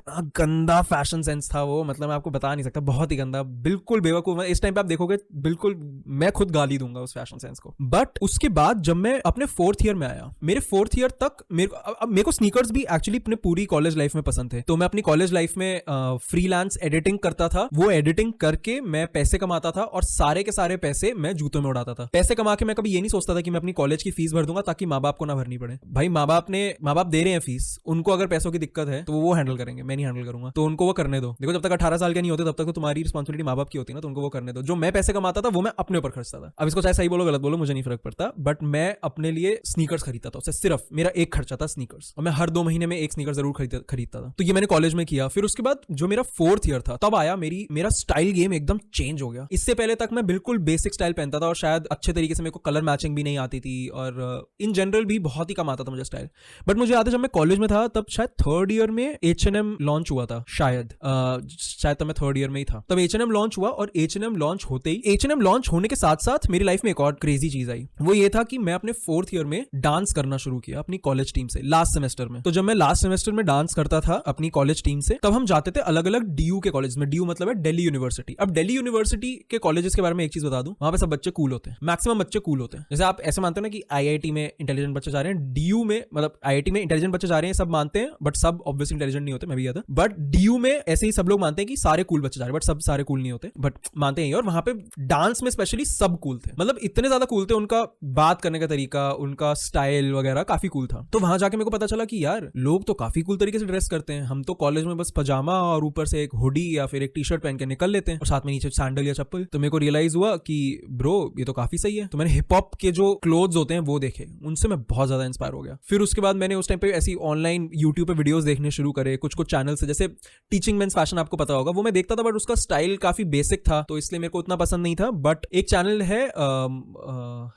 इतना गंदा फैशन सेंस था वो, मतलब मैं आपको बता नहीं सकता, बहुत ही गंदा, बिल्कुल बेवकूफ। इस टाइम पे आप देखोगे बिल्कुल मैं खुद गाली दूंगा उस फैशन सेंस को। बट उसके बाद जब मैं अपने 4th ईयर में आया, मेरे 4th ईयर तक मेरे को स्नीकर्स भी एक्चुअली अपने पूरी कॉलेज लाइफ में पसंद थे। तो मैं अपनी कॉलेज लाइफ में फ्रीलांस एडिटिंग करता था, वो एडिटिंग करके मैं पैसे कमाता था और सारे के सारे पैसे मैं जूतों में उड़ाता था। पैसे कमा के मैं कभी ये नहीं सोचता था कि मैं अपनी कॉलेज की फीस भर दूंगा ताकि माँ बाप को ना भरनी पड़े। भाई माँ बाप दे रहे हैं फीस, उनको अगर पैसों की दिक्कत है तो वो हैंडल करेंगे, मैं नहीं हैंडल करूंगा, तो उनको वो करने दो। देखो जब तक 18 साल के नहीं होते तब तक तो तुम्हारी रिस्पॉन्सिबिलिटी माँ बाप की होती है ना, तो उनको वो करने दो। जो मैं पैसे कमाता था वो मैं अपने ऊपर खर्चता था। अब इसको चाहे सही बोलो गलत बोलो मुझे नहीं फर्क पड़ता, बट मैं अपने लिए स्नीकर्स खरीदता था, उससे सिर्फ मेरा एक खर्चा था स्नीकर्स, और मैं हर 2 महीने में एक स्नीकर जरूर खरीदता था। तो ये मैंने कॉलेज में किया। फिर उसके बाद जो मेरा 4th ईयर था तब आया मेरा स्टाइल गेम एकदम चेंज हो गया। इससे पहले तक मैं बिल्कुल बेसिक स्टाइल पहनता था और शायद अच्छे तरीके से मेरे को कलर मैचिंग भी नहीं आती थी, और इन जनरल भी बहुत ही कम आता था मुझे स्टाइल। बट मुझे याद है जब मैं कॉलेज में था तब शायद 3rd ईयर में H&M लॉन्च हुआ था, शायद तब मैं 3rd ईयर में ही था। तब H&M लॉन्च हुआ, और H&M लॉन्च होते ही H&M लॉन्च होने के साथ साथ मेरी लाइफ में एक और क्रेजी चीज आई। वो ये था कि मैं अपने 4th ईयर में डांस करना शुरू किया अपनी कॉलेज टीम से लास्ट सेमेस्टर में। तो जब मैं लास्ट सेमेस्टर में डांस करता था अपनी कॉलेज टीम से, तब हम जाते थे अलग अलग DU के कॉलेज में। DU मतलब है दिल्ली यूनिवर्सिटी। अब दिल्ली यूनिवर्सिटी के कॉलेजेस के बारे में एक चीज बता दूं, वहां पे सब बच्चे कूल होते हैं, मैक्सिमम बच्चे कूल होते हैं। जैसे आप ऐसे मानते हो ना कि IIT में इंटेलिजेंट बच्चे जा रहे हैं, DU में मतलब IIT में इंटेलिजेंट बच्चे जा रहे हैं सब मानते हैं, बट सब ऑब्वियसली इंटेलिजेंट नहीं होते, मैं भी याद है। बट DU में ऐसे ही सब लोग मानते हैं कि सारे कूल बच्चे जा रहे हैं, बट सब सारे कूल नहीं होते, बट मानते हैं। और वहां पे डांस में स्पेशली सब कूल थे, मतलब इतने ज्यादा कूल थे, उनका बात करने का तरीका, उनका स्टाइल वगैरह काफी कूल था। तो वहां जाके मेरे को पता चला कि यार लोग तो काफी कूल तरीके से ड्रेस करते हैं, हम तो कॉलेज में बस पजामा और ऊपर से एक हुडी या फिर एक टी-शर्ट पहन के निकल लेते हैं और साथ में नीचे सैंडल या चप्पल। तो मेरे को रियलाइज हुआ कि ब्रो ये तो काफी सही है। तो मैंने हिप हॉप के जो क्लोथ्स होते हैं वो देखे, उनसे मैं बहुत ज्यादा इंस्पायर हो गया। फिर उसके बाद मैंने उस टाइम पे ऐसी ऑनलाइन यूट्यूब पे वीडियोस देखने शुरू करे, कुछ चैनल से, जैसे टीचिंग मेंस फैशन आपको पता होगा, वो मैं देखता था, बट उसका स्टाइल काफी बेसिक था तो इसलिए मेरे को उतना पसंद नहीं था। बट एक चैनल है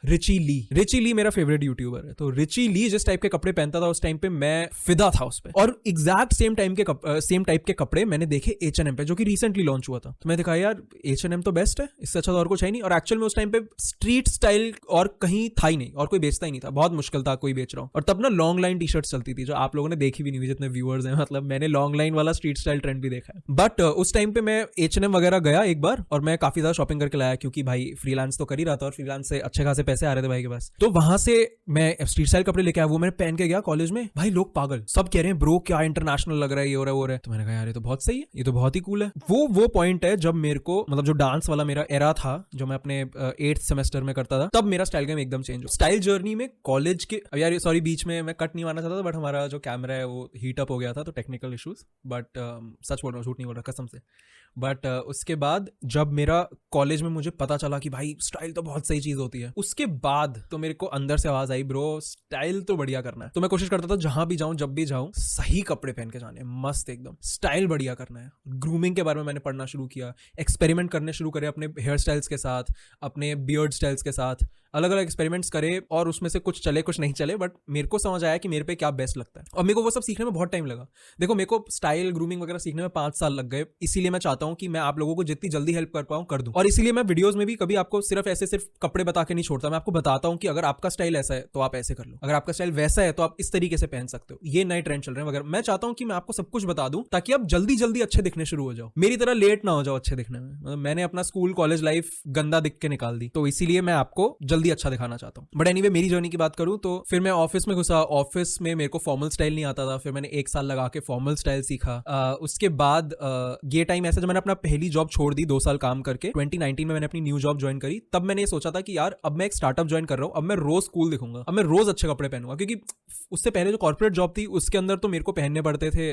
रिची ली मेरा फेवरेट यूट्यूबर है। तो रिची ली जिस टाइप के कपड़े पहनता था उस टाइम पे मैं फिदा था उस पे, और एग्जैक्ट सेम टाइप के कपड़े मैंने देखे H&M पे जो कि रिसेंटली लॉन्च हुआ था। तो मैंने देखा यार H&M तो बेस्ट है, इससे अच्छा तो और कुछ है नहीं। और एक्चुअल में उस टाइम पे स्ट्रीट स्टाइल और कहीं था ही नहीं, और कोई बेचता ही नहीं था, बहुत मुश्किल था कोई बेच रहा हो। और तब ना लॉन्ग लाइन टी-शर्ट चलती थी जो आप लोगों ने देखी भी नहीं हुई जितने व्यूअर्स हैं, मतलब मैंने लॉन्ग लाइन वाला स्ट्रीट स्टाइल ट्रेंड भी देखा है। बट उस टाइम पे मैं H&M वगैरह गया एक बार और मैं काफी ज्यादा शॉपिंग करके लाया, क्योंकि भाई फ्रीलांस तो कर ही रहा था और फ्रीलांस से अच्छे खासे पैसे आ रहे थे भाई के पास। तो वहां से मैं स्ट्रीट स्टाइल कपड़े लेके आया, वो मैंने पहन के गया कॉलेज में। भाई लोग पागल, सब कह रहे हैं ब्रो क्या इंटरनेशनल लग रहा है, ये हो रहा है वो रहा है। तो मैंने कहा यार ये तो बहुत सही है, ये तो बहुत ही कूल है। वो पॉइंट है जब मेरे को, मतलब जो डांस वाला मेरा एरा था जो मैं अपने 8th सेमेस्टर में करता था, तब मेरा स्टाइल गेम एकदम चेंज हो। स्टाइल जर्नी में कॉलेज के, अब यार सॉरी बीच में मैं कट नहीं मारना चाहता था, बट हमारा जो कैमरा है वो हीट अप हो गया था तो टेक्निकल इश्यूज, बट सच बोल रहा हूँ, झूठ नहीं बोल रहा कसम से। बट उसके बाद जब मेरा कॉलेज में मुझे पता चला कि भाई स्टाइल तो बहुत सही चीज होती है, उसके बाद तो मेरे को अंदर से आवाज आई ब्रो स्टाइल तो बढ़िया करना है। तो मैं कोशिश करता था जहां भी जाऊं जब भी जाऊं सही कपड़े पहन के जाने, मस्त एकदम स्टाइल बढ़िया करना है। ग्रूमिंग के बारे में मैंने पढ़ना शुरू किया, एक्सपेरिमेंट करने शुरू करे अपने हेयर स्टाइल्स के साथ, अपने बियर्ड स्टाइल्स के साथ, अलग अलग एक्सपेरिमेंट्स करे और उसमें से कुछ चले कुछ नहीं चले, बट मेरे को समझ आया कि मेरे पे क्या बेस्ट लगता है। और मेरे को वो सब सीखने में बहुत टाइम लगा। देखो मेरे को स्टाइल ग्रूमिंग वगैरह सीखने में 5 साल लग गए, इसीलिए मैं चाहता हूं कि मैं आप लोगों को जितनी जल्दी हेल्प कर पाऊं कर दूं। और इसीलिए मैं वीडियोस में भी कभी आपको सिर्फ कपड़े बता के नहीं छोड़ता, मैं आपको बताता हूं कि अगर आपका स्टाइल ऐसा है तो आप ऐसे कर लो, अगर आपका स्टाइल वैसा है तो आप इस तरीके से पहन सकते हो, ये नए ट्रेंड चल रहे हैं वगैरह। मैं चाहता हूं कि मैं आपको सब कुछ बता दूं ताकि आप जल्दी जल्दी अच्छे दिखने शुरू हो जाओ, मेरी तरह लेट ना हो जाओ अच्छे दिखने में। मतलब मैंने अपना स्कूल कॉलेज लाइफ गंदा दिख के निकाल दी, तो इसीलिए मैं आपको जल्दी अच्छा दिखाना चाहता हूं। बट एनीवे मेरी जर्नी की बात करूं तो फिर मैं ऑफिस में घुसा, ऑफिस में मेरे को फॉर्मल स्टाइल नहीं आता था, फिर मैंने 1 साल लगा के फॉर्मल स्टाइल सीखा। उसके बाद ये टाइम ऐसा जब मैंने अपना पहली जॉब छोड़ दी 2 साल काम करके, 2019 में मैंने अपनी न्यू जॉब ज्वाइन करी, तब मैंने ये सोचा था कि यार अब मैं एक स्टार्टअप ज्वाइन कर रहा हूं, अब मैं रोज कूल दिखूंगा, अब मैं रोज अच्छे कपड़े पहनूंगा, क्योंकि उससे पहले जो कॉर्पोरेट जॉब थी उसके अंदर तो मेरे को पहनने पड़ते थे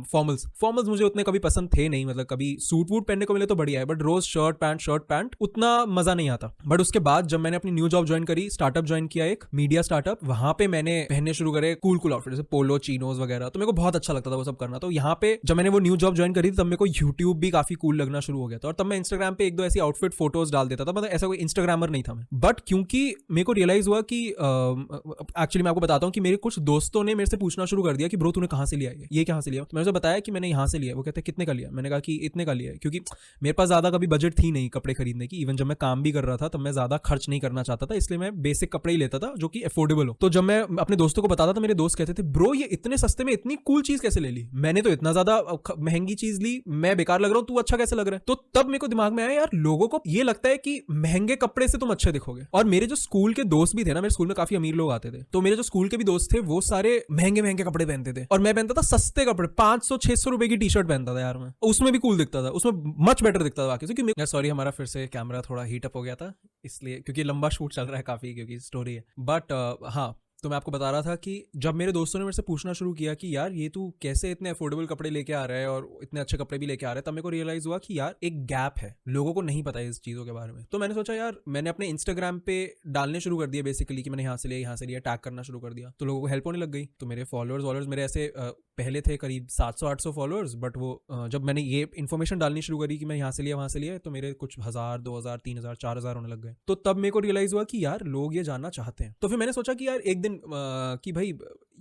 फॉर्मल्स मुझे उतने कभी पसंद थे नहीं, मतलब कभी सूट वूट पहनने को मिले तो बढ़िया है, बट रोज शर्ट पैंट उतना मजा नहीं आता। बट उसके बाद जब मैंने अपनी न्यू जॉब ज्वाइन करी, स्टार्टअप ज्वाइन किया एक मीडिया स्टार्टअप, वहां पे मैंने पहनने शुरू करे कूल आउटफिट जैसे पोलो चीनोज वगैरह, तो मेरे को बहुत अच्छा लगता था वो सब करना। तो यहाँ पे जब मैंने वो न्यू जॉब ज्वाइन करी तब मेरे को यूट्यूब भी काफी कूल लगना शुरू हो गया था, और तब मैं इंस्टाग्राम पे 1-2 ऐसी आउटफिट फोटोज डाल देता था, मतलब ऐसा कोई इंस्टाग्रामर नहीं था मैं। बट क्योंकि मेरे को रियलाइज हुआ कि एक्चुअली मैं आपको बताता हूँ कि मेरे कुछ दोस्तों ने मेरे से पूछना शुरू कर दिया कि ब्रो तूने कहाँ से लिया ये कहाँ से लिया। तो मैंने उसे बताया कि मैंने यहाँ से लिया। वो कहते कितने का लिया, मैंने कहा कि इतने का लिया है, क्योंकि मेरे पास ज्यादा कभी बजट थी नहीं कपड़े खरीदने की। इवन जब मैं काम भी कर रहा था तब मैं ज्यादा खर्च नहीं करना चाहता आता था, इसलिए मैं बेसिक कपड़े ही लेता था जो कि अफोर्डेबल हो। तो जब मैं अपने दोस्तों को बताता था, मेरे दोस्त कहते थे ब्रो ये इतने सस्ते में इतनी कूल चीज कैसे ले ली, मैंने तो इतना ज्यादा महंगी चीज ली, मैं बेकार लग रहा हूँ, तू अच्छा कैसे लग रहा है। तो तब मेरे को दिमाग में आया यार लोगों को ये लगता है कि महंगे कपड़े से तुम अच्छे दिखोगे। और मेरे जो स्कूल के दोस्त भी थे ना, मेरे स्कूल में काफी अमीर लोग आते थे, तो मेरे जो स्कूल के भी दोस्त थे वो सारे महंगे महंगे कपड़े पहनते थे और मैं पहनता था सस्ते कपड़े, 500-600 रुपए की टी शर्ट पहनता था यार मैं, उसमें भी कूल दिखता था, उसमें मच बेटर दिखता था बाकी से। क्योंकि सॉरी हमारा फिर से कैमरा थोड़ा हीट अप हो गया था, इसलिए क्योंकि लंबा शूट चल रहा है काफी, क्योंकि स्टोरी है। बट हाँ, तो मैं आपको बता रहा था कि जब मेरे दोस्तों ने मेरे से पूछना शुरू किया कि यार ये तू कैसे इतने अफोर्डेबल कपड़े लेके आ रहा है और इतने अच्छे कपड़े भी लेके आ रहा है, तब मेरे को रियलाइज हुआ कि यार एक गैप है, लोगों को नहीं पता है इस चीज़ों के बारे में। तो मैंने सोचा यार मैंने अपने इंस्टाग्राम पे डालने शुरू कर दिया बेसिकली कि मैंने यहाँ से लिया, टैग करना शुरू कर दिया, तो लोगों को हेल्प होने लग गई। तो मेरे फॉलोअर्स मेरे ऐसे पहले थे करीब 700-800 फॉलोअर्स, बट वो जब मैंने ये इन्फॉर्मेशन डालनी शुरू करी कि मैं यहाँ से लिया वहाँ से लिया, तो मेरे कुछ 1000, 2000, 3000, 4000 होने लग गए। तो तब मेरे को रियलाइज हुआ कि यार लोग ये जानना चाहते हैं। तो फिर मैंने सोचा कि यार एक दिन कि भाई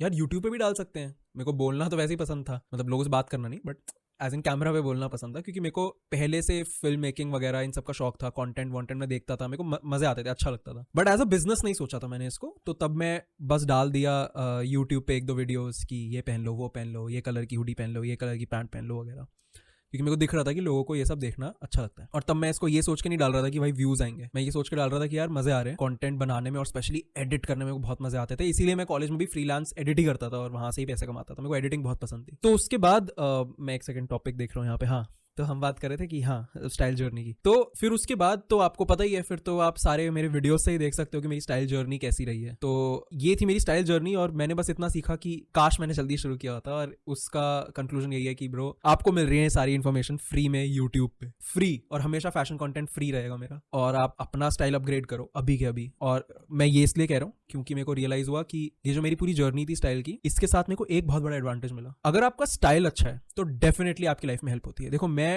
यार यूट्यूब पे भी डाल सकते हैं। मेरे को बोलना तो वैसे ही पसंद था, मतलब लोगों से बात करना नहीं, बट एज इन कैमरा पे बोलना पसंद था, क्योंकि मेरे को पहले से फिल्म मेकिंग वगैरह इन सब का शौक था, कंटेंट वॉन्टेंट में देखता था, मेरे को मजे आते थे, अच्छा लगता था। बट एज अ बिजनेस नहीं सोचा था मैंने इसको। तो तब मैं बस डाल दिया यूट्यूब पे 1-2 वीडियोस की ये पहन लो, वो पहन लो, ये कलर की हुडी पहन लो, ये कलर की पैंट पहन लो वगैरह, क्योंकि मेरे को दिख रहा था कि लोगों को ये सब देखना अच्छा लगता है। और तब मैं इसको ये सोच के नहीं डाल रहा था कि भाई व्यूज आएंगे, मैं ये सोच के डाल रहा था कि यार मजे आ रहे हैं कंटेंट बनाने में और स्पेशली एडिट करने में बहुत मजे आते थे। इसीलिए मैं कॉलेज में भी फ्रीलांस एडिट ही करता था और वहां से ही पैसे कमाता था, मेरे को एडिटिंग बहुत पसंद थी। तो उसके बाद मैं एक सेकंड टॉपिक देख रहा हूँ यहाँ पे, हाँ, तो हम बात कर रहे थे कि हाँ स्टाइल जर्नी की। तो फिर उसके बाद तो आपको पता ही है, फिर तो आप सारे मेरे वीडियोस से ही देख सकते हो कि मेरी स्टाइल जर्नी कैसी रही है। तो ये थी मेरी स्टाइल जर्नी और मैंने बस इतना सीखा कि काश मैंने जल्दी शुरू किया होता। और उसका कंक्लूजन यही है कि ब्रो आपको मिल रही है सारी इन्फॉर्मेशन फ्री में यूट्यूब पे, फ्री, और हमेशा फैशन कंटेंट फ्री रहेगा मेरा। और आप अपना स्टाइल अपग्रेड करो अभी के अभी। और मैं ये इसलिए कह रहा हूँ क्योंकि मेरे को रियलाइज हुआ कि ये जो मेरी पूरी जर्नी थी स्टाइल की, इसके साथ मेरे को एक बहुत बड़ा एडवांटेज मिला। अगर आपका स्टाइल अच्छा है तो डेफिनेटली आपकी लाइफ में हेल्प होती है। देखो मैं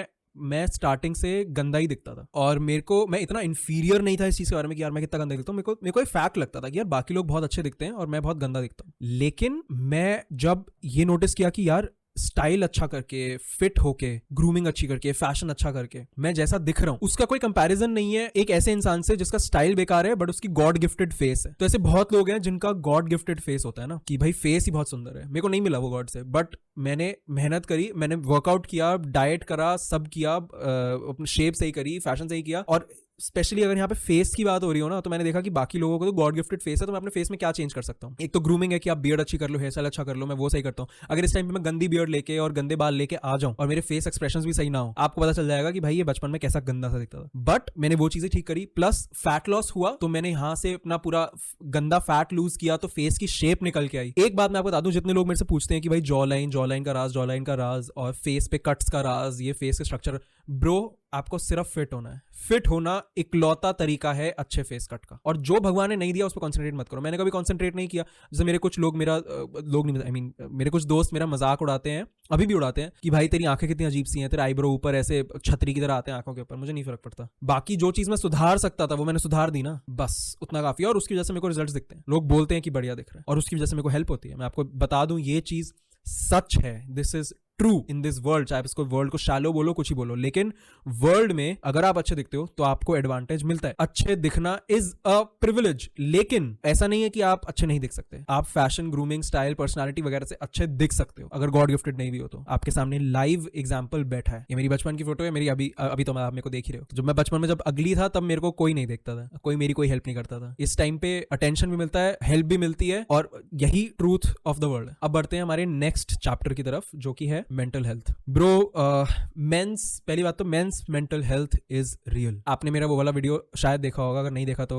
स्टार्टिंग से गंदा ही दिखता था और मैं इतना इंफीरियर नहीं था इस चीज के बारे में कि यार मैं कितना गंदा दिखता हूँ। मेरे को एक फैक्ट लगता था कि यार बाकी लोग बहुत अच्छे दिखते हैं और मैं बहुत गंदा दिखता हूँ। लेकिन मैं जब ये नोटिस किया कि यार स्टाइल अच्छा करके, फिट होके, ग्रूमिंग अच्छी करके, फैशन अच्छा करके मैं जैसा दिख रहा हूँ उसका कोई कंपैरिजन नहीं है एक ऐसे इंसान से जिसका स्टाइल बेकार है बट उसकी गॉड गिफ्टेड फेस है। तो ऐसे बहुत लोग हैं जिनका गॉड गिफ्टेड फेस होता है ना, कि भाई फेस ही बहुत सुंदर है। मेरे को नहीं मिला वो गॉड से, बट मैंने मेहनत करी, मैंने वर्कआउट किया, डाइट करा, सब किया, अपनी शेप सही करी, फैशन सही किया। और स्पेशली अगर यहाँ पे फेस की बात हो रही हो ना, तो मैंने देखा कि बाकी लोगों को तो गॉड गिफ्टेड फेस है, तो मैं अपने फेस में क्या चेंज कर सकता हूँ। एक तो ग्रूमिंग है कि आप बियर्ड अच्छी कर लो, हेयर स्टाइल अच्छा कर लो, मैं वो सही करता हूँ। अगर इस टाइम पे मैं गंदी बियर्ड लेके और गंदे बाल लेके आ जाऊँ और मेरे फेस एक्सप्रेशंस भी सही ना हो, आपको पता चल जाएगा कि भाई ये बचपन में कैसा गंदा सा दिखता था। बट मैंने वो चीजें ठीक करी, प्लस फैट लॉस हुआ, तो मैंने यहाँ से अपना पूरा गंदा फैट लूज किया, तो फेस की शेप निकल के आई। एक बात मैं आपको बता दूं, जितने लोग मेरे से पूछते हैं कि भाई जॉ लाइन का राज और फेस पे कट्स का राज, ये फेस के स्ट्रक्चर, ब्रो आपको सिर्फ फिट होना है। फिट होना इकलौता तरीका है अच्छे फेस कट का, और जो भगवान ने नहीं दिया उस पर कॉन्सेंट्रेट मत करो। मैंने कभी कॉन्सेंट्रेट नहीं किया। जैसे मेरे कुछ लोग मेरे कुछ दोस्त मेरा मजाक उड़ाते हैं, अभी भी उड़ाते हैं कि भाई तेरी आंखें कितनी अजीब सी हैं, तेरे आईब्रो ऊपर ऐसे छतरी की तरह आते हैं आंखों के ऊपर। मुझे नहीं फर्क पड़ता, बाकी जो चीज मैं सुधार सकता था वो मैंने सुधार दी ना, बस उतना काफी है। और उसकी वजह से मेरे को रिजल्ट्स दिखते हैं, लोग बोलते हैं कि बढ़िया दिख रहा है, और उसकी वजह से मेरे को हेल्प होती है। मैं आपको बता दूं ये चीज सच है, this is true in this world. चाहे इसको वर्ल्ड को शैलो बोलो, कुछ ही बोलो, लेकिन वर्ल्ड में अगर आप अच्छे दिखते हो तो आपको एडवांटेज मिलता है। अच्छे दिखना इज अ प्रिविलेज, लेकिन ऐसा नहीं है कि आप अच्छे नहीं दिख सकते। आप फैशन, ग्रूमिंग, स्टाइल, पर्सनालिटी वगैरह से अच्छे दिख सकते हो अगर गॉड गिफ्टेड नहीं भी हो तो। आपके सामने लाइव एग्जांपल बैठा है, ये मेरी बचपन की फोटो है, मेरी अभी तो आप मेरे को देख ही रहे हो। जब मैं बचपन में जब अगली था तब मेरे को कोई नहीं देखता था, मेरी कोई हेल्प नहीं करता था। इस टाइम पे अटेंशन भी मिलता है, हेल्प भी मिलती है, और यही ट्रूथ ऑफ द वर्ल्ड। अब बढ़ते हैं हमारे नेक्स्ट चैप्टर की तरफ, जो कि है मेंटल हेल्थ। ब्रो पहली बात तो men's mental health is real. आपने मेरा वो वाला वीडियो शायद देखा होगा, अगर नहीं देखा तो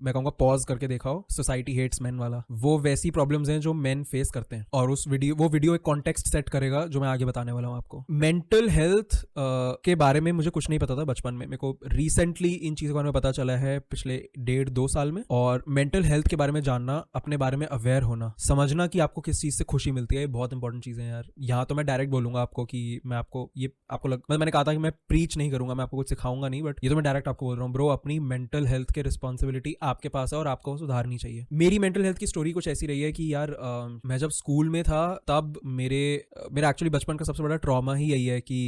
मैं कहूंगा पॉज करके देखा हो, सोसाइटी हेट्स मेन वाला। वो वैसी प्रॉब्लम्स हैं जो मेन फेस करते हैं, और वो वीडियो एक कॉन्टेक्स्ट सेट करेगा जो मैं आगे बताने वाला हूं आपको। मेंटल हेल्थ के बारे में मुझे कुछ नहीं पता था बचपन में, मेरे को रिसेंटली इन चीजों के बारे में पता चला है पिछले 1.5-2 साल में। और मेंटल हेल्थ के बारे में जानना, अपने बारे में अवेयर होना, समझना कि आपको किस चीज से खुशी मिलती है, बहुत इंपॉर्टेंट चीजें हैं यार। यहाँ तो मैं मैं डायरेक्ट बोलूंगा आपको कि मैं आपको ये आपको मतलब मैंने कहा था कि मैं प्रीच नहीं करूंगा, मैं आपको कुछ सिखाऊंगा नहीं, बट ये तो मैं डायरेक्ट आपको बोल रहा हूँ ब्रो, अपनी मेंटल हेल्थ के रिस्पॉन्सिबिलिटी आपके पास है और आपको वो सुधारनी चाहिए। मेरी मेंटल हेल्थ की स्टोरी कुछ ऐसी रही है कि यार मैं जब स्कूल में था तब मेरा एक्चुअली बचपन का सबसे बड़ा ट्रॉमा ही यही है कि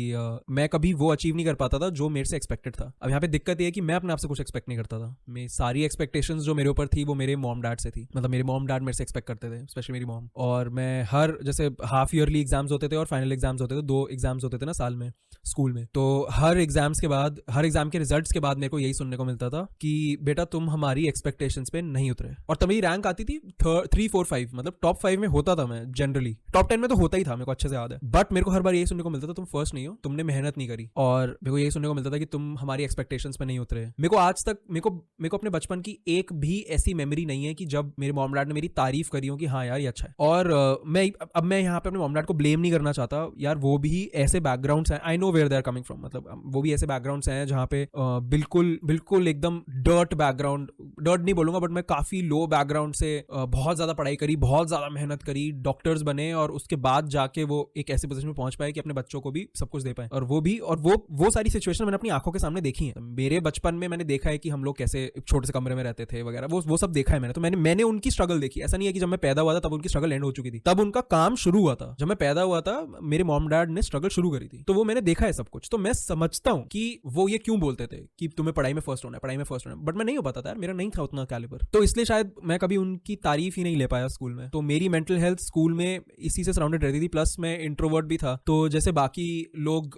मैं कभी वो अचीव नहीं कर पाता था जो मेरे से एक्सपेक्टेड था। अब यहाँ पे दिक्कत ये है कि मैं अपने आप से कुछ एक्सपेक्ट नहीं करता था। मेरी सारी एक्सपेक्टेशंस जो मेरे ऊपर थी वो मेरे मॉम डैड से थी, मतलब मेरे मॉम डैड मेरे से एक्सपेक्ट करते थे, स्पेशली मेरी मॉम। और मैं हर जैसे हाफ ईयरली एग्जाम्स होते थे और फाइनल एग्जाम्स होते थे, 2 एग्जाम्स होते थे ना साल में स्कूल में, तो हर एग्जाम्स के बाद, हर एग्जाम के रिजल्ट्स के बाद मेरे को यही सुनने को मिलता था कि बेटा तुम हमारी एक्सपेक्टेशंस पे नहीं उतरे। और तब मेरी रैंक आती थी 3, 4, 5, मतलब टॉप 5 में होता था मैं जनरली, टॉप 10 में तो होता ही था, मेरे को अच्छे से याद है। बट मेरे को हर बार यही सुनने को मिलता था तुम फर्स्ट नहीं हो, तुमने मेहनत नहीं करी। और मेरे को यही सुनने को मिलता था कि तुम हमारी एक्सपेक्टेशंस पे नहीं उतरे। मेरे को आज तक मेरे को अपने बचपन की एक भी ऐसी मेमोरी नहीं है कि जब मेरे मॉम डैड ने मेरी तारीफ करी हो कि हाँ यार ये अच्छा है। और मैं यहाँ पे अपने मॉम डैड को ब्लेम नहीं करना चाहता यार, वो भी ऐसे बैकग्राउंड्स हैं, I know where they are coming from, मतलब वो भी ऐसे बैकग्राउंड्स हैं जहाँ पे बिल्कुल एकदम डर्ट बैकग्राउंड, डर्ट नहीं बोलूंगा बट मैं काफी लो बैकग्राउंड से बहुत ज्यादा पढ़ाई करी, बहुत ज्यादा मेहनत करी, डॉक्टर्स बने और उसके बाद जाके वो एक ऐसे पोजीशन में पहुंच पाए कि अपने बच्चों को भी सब कुछ दे पाए। और वो सारी सिचुएशन मैंने अपनी आंखों के सामने देखी है। मेरे बचपन में मैंने देखा है कि हम लोग कैसे छोटे से कमरे में रहते थे वगैरह, वो सब देखा है मैंने। तो मैंने उनकी स्ट्रगल देखी। ऐसा नहीं है कि जब मैं पैदा हुआ था तब उनकी स्ट्रगल एंड हो चुकी थी, तब उनका काम शुरू हुआ था। जब मैं पैदा हुआ था मेरे मॉम डैड ने स्ट्रगल शुरू करी थी, तो वो मैंने देखा है सब कुछ। तो मैं समझता हूँ कि वो ये क्यों बोलते थे कि तुम्हें पढ़ाई में फर्स्ट होना है, पढ़ाई में फर्स्ट होना है, बट मैं नहीं हो पाता था यार, मेरा नहीं था उतना कैलिबर, तो इसलिए शायद मैं कभी उनकी तारीफ ही नहीं ले पाया स्कूल में। तो मेरी मेंटल हेल्थ स्कूल में इसी से सराउंडेड रहती थी, प्लस मैं इंट्रोवर्ट भी था। तो जैसे बाकी लोग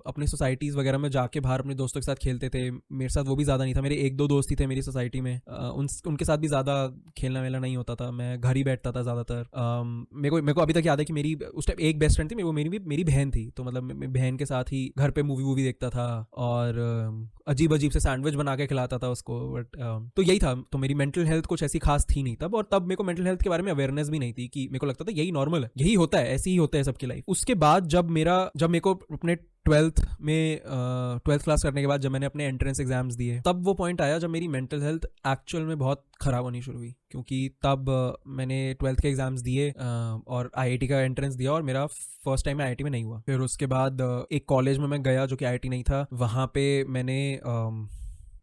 अपने सोसाइटीज वगैरह में जाके बाहर अपने दोस्तों के साथ खेलते थे, मेरे साथ वो भी ज्यादा नहीं था। मेरे 1-2 दोस्त ही थे मेरी सोसाइटी में, उनके साथ भी ज्यादा खेलना वेलना नहीं होता था, मैं घर ही बैठता था ज्यादातर। मेरे को अभी तक याद है कि मेरी उस टाइम एक बेस्ट फ्रेंड थी, वो मेरी बहन थी, तो मतलब मैं बहन के साथ ही घर पे मूवी देखता था और अजीब से सैंडविच बना के खिलाता था उसको। बट तो यही था। तो मेरी मेंटल हेल्थ कुछ ऐसी खास थी नहीं तब, और तब मेरे को मेंटल हेल्थ के बारे में अवेयरनेस भी नहीं थी, कि मेरे को लगता था यही नॉर्मल है, यही होता है, ऐसे ही होता है सबकी लाइफ। उसके बाद जब मेरे को अपने 12th क्लास करने के बाद जब मैंने अपने एंट्रेंस एग्जाम्स दिए, तब वो पॉइंट आया जब मेरी मेंटल हेल्थ एक्चुअल में बहुत खराब होनी शुरू हुई। क्योंकि तब मैंने 12th के एग्जाम्स दिए और IIT का एंट्रेंस दिया और मेरा फर्स्ट टाइम IIT में नहीं हुआ। फिर उसके बाद एक कॉलेज में मैं गया जो कि IIT नहीं था, वहाँ पे मैंने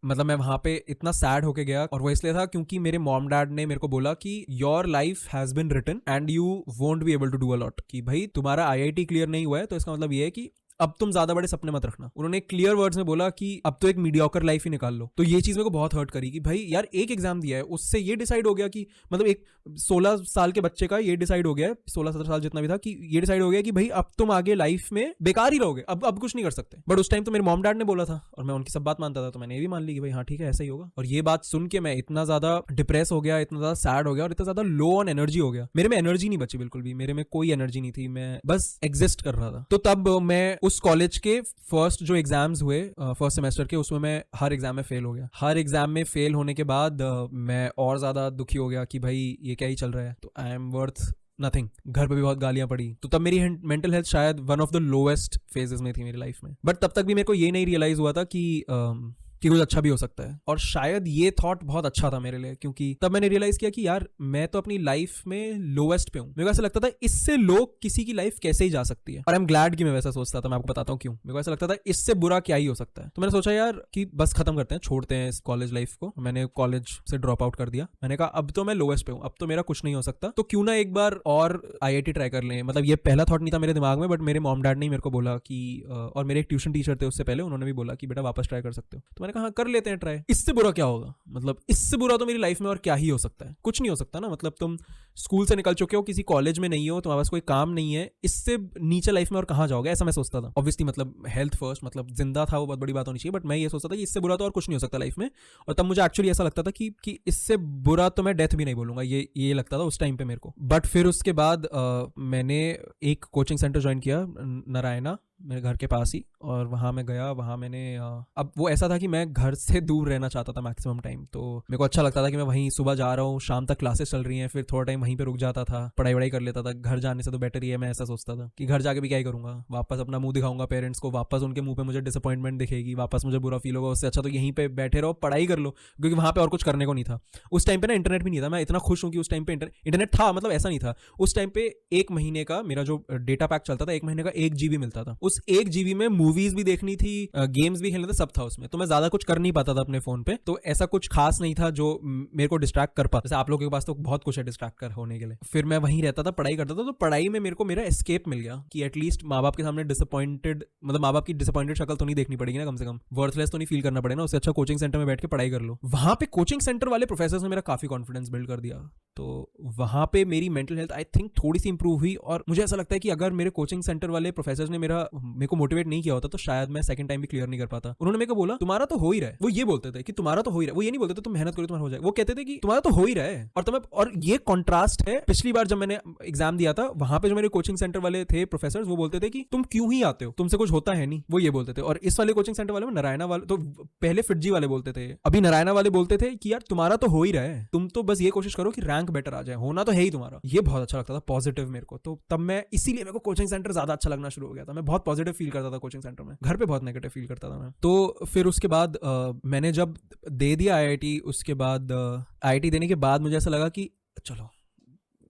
मतलब मैं वहाँ पे इतना सैड होके गया, और वो इसलिए था क्योंकि मेरे मॉम डैड ने मेरे को बोला कि your life has been written and you won't be able to do a lot, कि भाई तुम्हारा IIT क्लियर नहीं हुआ है तो इसका मतलब ये है कि अब तुम ज्यादा बड़े सपने मत रखना। उन्होंने क्लियर वर्ड्स में बोला कि अब तो एक मीडियोकर लाइफ ही निकाल लो। तो ये चीज मेरे को बहुत हर्ट करी कि भाई यार एक एग्जाम दिया है, उससे ये डिसाइड हो गया कि मतलब एक 16 साल के बच्चे का ये डिसाइड हो गया, 16-17 साल जितना भी था, कि ये डिसाइड हो गया कि भाई अब तुम आगे लाइफ में बेकार ही रहोगे, अब कुछ नहीं कर सकते। बट उस टाइम तो मेरे मॉम डैड ने बोला था और मैं उनकी सब बात मानता था, तो मैंने ये भी मान ली कि भाई हाँ ठीक है ऐसा ही होगा। और ये बात सुन के मैं इतना ज्यादा डिप्रेस हो गया, इतना ज्यादा सैड हो गया और इतना ज्यादा लो ऑन एनर्जी हो गया, मेरे में एनर्जी नहीं बची बिल्कुल भी, मेरे में कोई एनर्जी नहीं थी, मैं बस एग्जिस्ट कर रहा था। तो तब मैं उस कॉलेज के फर्स्ट जो एग्जाम्स हुए फर्स्ट सेमेस्टर के, उसमें मैं हर एग्जाम में फेल हो गया। हर एग्जाम में फेल होने के बाद मैं और ज्यादा दुखी हो गया कि भाई ये क्या ही चल रहा है, तो आई एम वर्थ नथिंग। घर पे भी बहुत गालियां पड़ी, तो तब मेरी मेंटल हेल्थ शायद one of the lowest phases में थी मेरी लाइफ में। बट तब तक भी मेरे को ये नहीं रियलाइज हुआ था कि कुछ अच्छा भी हो सकता है। और शायद ये थॉट बहुत अच्छा था मेरे लिए, क्योंकि तब मैंने रियलाइज किया कि यार मैं तो अपनी लाइफ में लोएस्ट पे हूँ। मेरे को ऐसा लगता था इससे लोग किसी की लाइफ कैसे ही जा सकती है, और आई एम ग्लैड कि मैं वैसा सोचता था। मैं आपको बताता हूँ क्यों। मेरे को ऐसा लगता था इससे बुरा क्या ही हो सकता है। तो मैंने सोचा यार कि बस खत्म करते हैं, छोड़ते हैं इस कॉलेज लाइफ को। मैंने कॉलेज से ड्रॉप आउट कर दिया। मैंने कहा अब तो मैं लोएस्ट पे हूँ, अब तो मेरा कुछ नहीं हो सकता, तो क्यों ना एक बार और IIT ट्राई कर लें। मतलब ये पहला थॉट नहीं था मेरे दिमाग में, बट मेरे मॉम डैड ने मेरे को बोला कि और मेरे एक ट्यूशन टीचर थे उससे पहले, उन्होंने भी बोला कि बेटा वापस ट्राई कर सकते हो। तो मैंने कहा हाँ कर लेते हैं ट्राई, इससे बुरा क्या होगा, मतलब इससे बुरा तो मेरी लाइफ में और क्या ही हो सकता है, कुछ नहीं हो सकता ना। मतलब तुम स्कूल से निकल चुके हो, किसी कॉलेज में नहीं हो, तुम्हारे पास कोई काम नहीं है, इससे नीचे लाइफ में और कहाँ जाओगे, ऐसा मैं सोचता था। ऑब्वियसली मतलब हेल्थ फर्स्ट, मतलब जिंदा था वो बहुत बड़ी बात होनी चाहिए, बट मैं ये सोचता था कि इससे बुरा तो और कुछ नहीं हो सकता लाइफ में। और तब मुझे एक्चुअली ऐसा लगता था कि इससे बुरा तो मैं डेथ भी नहीं बोलूंगा, ये लगता था उस टाइम पे मेरे को। बट फिर उसके बाद मैंने एक कोचिंग सेंटर ज्वाइन किया, नारायणा, मेरे घर के पास ही, और वहाँ मैं गया। वहाँ मैंने अब वो ऐसा था कि मैं घर से दूर रहना चाहता था मैक्सिमम टाइम, तो मेरे को अच्छा लगता था कि मैं वहीं सुबह जा रहा हूँ, शाम तक क्लासेस चल रही हैं, फिर थोड़ा टाइम वहीं पे रुक जाता था, पढ़ाई वढ़ाई कर लेता था। घर जाने से तो बेटर ही है, मैं ऐसा सोचता था कि घर जाके भी क्या ही करूंगा, वापस अपना मुंह दिखाऊंगा पेरेंट्स को, वापस उनके मुंह पे मुझे डिसअपॉइंटमेंट दिखेगी, वापस मुझे बुरा फील होगा। उससे अच्छा तो यहीं पे बैठे रहो, पढ़ाई कर लो, क्योंकि वहाँ पे और कुछ करने को नहीं था। उस टाइम पे ना इंटरनेट भी नहीं था। मैं इतना खुश हूँ कि उस टाइम पे इंटरनेट था, मतलब ऐसा नहीं था। उस टाइम पे 1 महीने का मेरा जो डेटा पैक चलता था, 1 महीने का 1 GB मिलता था। उस 1 GB में मूवीज भी देखनी थी, गेम्स भी खेलने थे, सब था उसमें। तो मैं ज्यादा कुछ कर नहीं पाता था अपने फोन पे, तो ऐसा कुछ खास नहीं था जो मेरे को डिस्ट्रैक्ट कर पाता। जैसे आप लोगों के पास तो बहुत कुछ है डिस्ट्रैक्ट कर होने के लिए। फिर मैं वहीं रहता था, पढ़ाई करता था, तो पढ़ाई में मेरे को मेरा एस्केप मिल गया कि एटलीस्ट माँ बाप के सामने डिसअपॉइंटेड, मतलब माँ बाप की डिसअपॉइंटेड शक्ल तो नहीं देखनी पड़ेगी ना, कम से कम वर्थलेस तो नहीं फील करना पड़ेगा ना। उससे अच्छा कोचिंग सेंटर में बैठ के पढ़ाई कर लो। वहां पे कोचिंग सेंटर वाले प्रोफेसर ने मेरा काफी कॉन्फिडेंस बिल्ड कर दिया, तो वहां पे मेरी मेंटल हेल्थ आई थिंक थोड़ी सी इंप्रूव हुई। और मुझे ऐसा लगता है कि अगर मेरे कोचिंग सेंटर वाले प्रोफेसर ने मेरे को मोटिवेट नहीं किया होता तो शायद मैं सेकंड टाइम भी क्लियर नहीं कर पाता। उन्होंने मेरे को बोला तुम्हारा तो हो ही रहा है, वो ये बोलते थे कि तुम्हारा तो हो ही रहा है, वो ये नहीं बोलते थे तुम मेहनत करो तुम्हारा हो जाएगा, वो कहते थे कि तुम्हारा तो हो ही रहा है। और ये कॉन्ट्रास्ट है। पिछली बार जब मैंने एग्जाम दिया था, वहां पे जो मेरे कोचिंग सेंटर वाले थे प्रोफेसर, वो बोलते थे कि तुम क्यों ही आते हो, तुमसे कुछ होता है नहीं, वो ये बोलते थे। और इस वाले कोचिंग सेंटर वाले में नारायणा वाले, तो पहले फिटजी वाले बोलते थे, अभी नारायणा वाले बोलते थे कि यार तुम्हारा तो हो ही रहा है, तुम तो बस ये कोशिश करो कि रैंक बेटर आ जाए, होना तो है ही तुम्हारा। ये बहुत अच्छा लगता था, पॉजिटिव मेरे को। तो तब मैं, इसीलिए मेरे को कोचिंग सेंटर ज्यादा अच्छा लगना शुरू हो गया था। मैं बहुत पॉजिटिव फील करता था कोचिंग सेंटर में, घर पे बहुत नेगेटिव फील करता था मैं। तो फिर उसके बाद मैंने जब दे दिया आईआईटी, उसके बाद आईआईटी देने के बाद मुझे ऐसा लगा कि चलो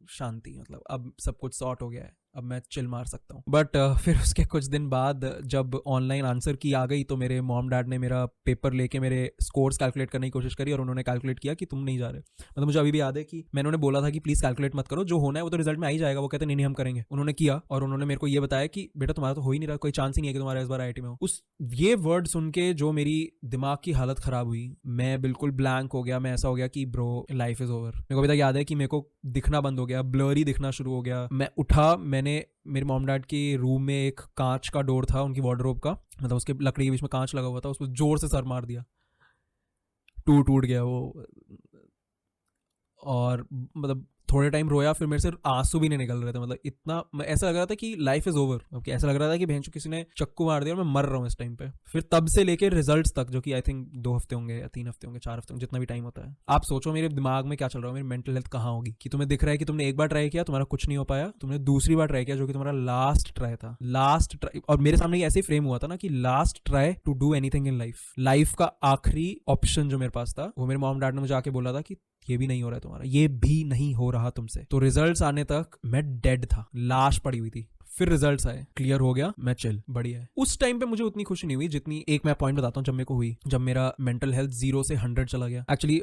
शांति, मतलब अब सब कुछ सॉर्ट हो गया है, अब मैं चिल मार सकता हूँ। बट फिर उसके कुछ दिन बाद जब ऑनलाइन आंसर की आ गई, तो मेरे मॉम डैड ने मेरा पेपर लेके मेरे स्कोर्स कैलकुलेट करने की कोशिश करी, और उन्होंने कैलकुलेट किया कि तुम नहीं जा रहे। मतलब मुझे अभी भी याद है कि मैंने उन्हें बोला था कि प्लीज कैलकुलेट मत करो, जो होना है वो तो रिजल्ट में आ ही जाएगा। वो कहते नहीं नहीं हम करेंगे। उन्होंने किया, और उन्होंने मेरे को ये बताया कि बेटा तुम्हारा तो हो ही नहीं रहा, कोई चांस ही नहीं है कि तुम्हारा इस बार आईआईटी में हो। उस ये वर्ड सुन के जो मेरी दिमाग की हालत खराब हुई, मैं बिल्कुल ब्लैंक हो गया। मैं ऐसा हो गया कि ब्रो लाइफ इज ओवर। मेरे को अभी तक याद है कि मेरे को दिखना बंद हो गया, ब्लरी दिखना शुरू हो गया। मैं उठा, मैंने मेरे मॉम डैड के रूम में एक कांच का डोर था उनकी वार्डरोब का, मतलब उसके लकड़ी के बीच में कांच लगा हुआ था, उसको जोर से सर मार दिया, टूट गया वो। और मतलब थोड़े टाइम रोया, फिर मेरे से आंसू भी नहीं निकल रहे थे। मतलब इतना ऐसा लग रहा था कि लाइफ इज ओवर। अब ऐसा लग रहा था कि भैंचो किसी ने चक्कू मार दिया और मैं मर रहा हूँ इस टाइम पे। फिर तब से लेके रिजल्ट्स तक, जो कि आई थिंक 2 हफ्ते होंगे या 3 हफ्ते होंगे, 4 हफ्ते होंगे, जितना भी टाइम होता है। आप सोचो मेरे दिमाग में क्या चल रहा है, मेरी मेंटल हेल्थ कहाँ होगी कि तुम्हें दिख रहा है कि तुमने एक बार ट्राई किया, तुम्हारा कुछ नहीं हो पाया, तुमने दूसरी बार ट्राई किया जो कि तुम्हारा लास्ट ट्राई था, लास्ट ट्राई। और मेरे सामने ऐसे ही फ्रेम हुआ था ना कि last try to do anything in life, life का आखिरी ऑप्शन जो मेरे पास था, वो मेरे मॉम डैड ने मुझे आके बोला था कि ये भी नहीं हो रहा है तुम्हारा, ये भी नहीं हो रहा तुमसे। तो रिजल्ट्स आने तक मैं डेड था, लाश पड़ी हुई थी। फिर रिजल्ट्स आए, क्लियर हो गया, मैं चिल, बढ़िया है। उस टाइम पे मुझे उतनी खुशी नहीं हुई जितनी, एक मैं पॉइंट बताता हूँ जब मेरे को हुई, जब मेरा मेंटल हेल्थ 0 से 100 चला गया। एक्चुअली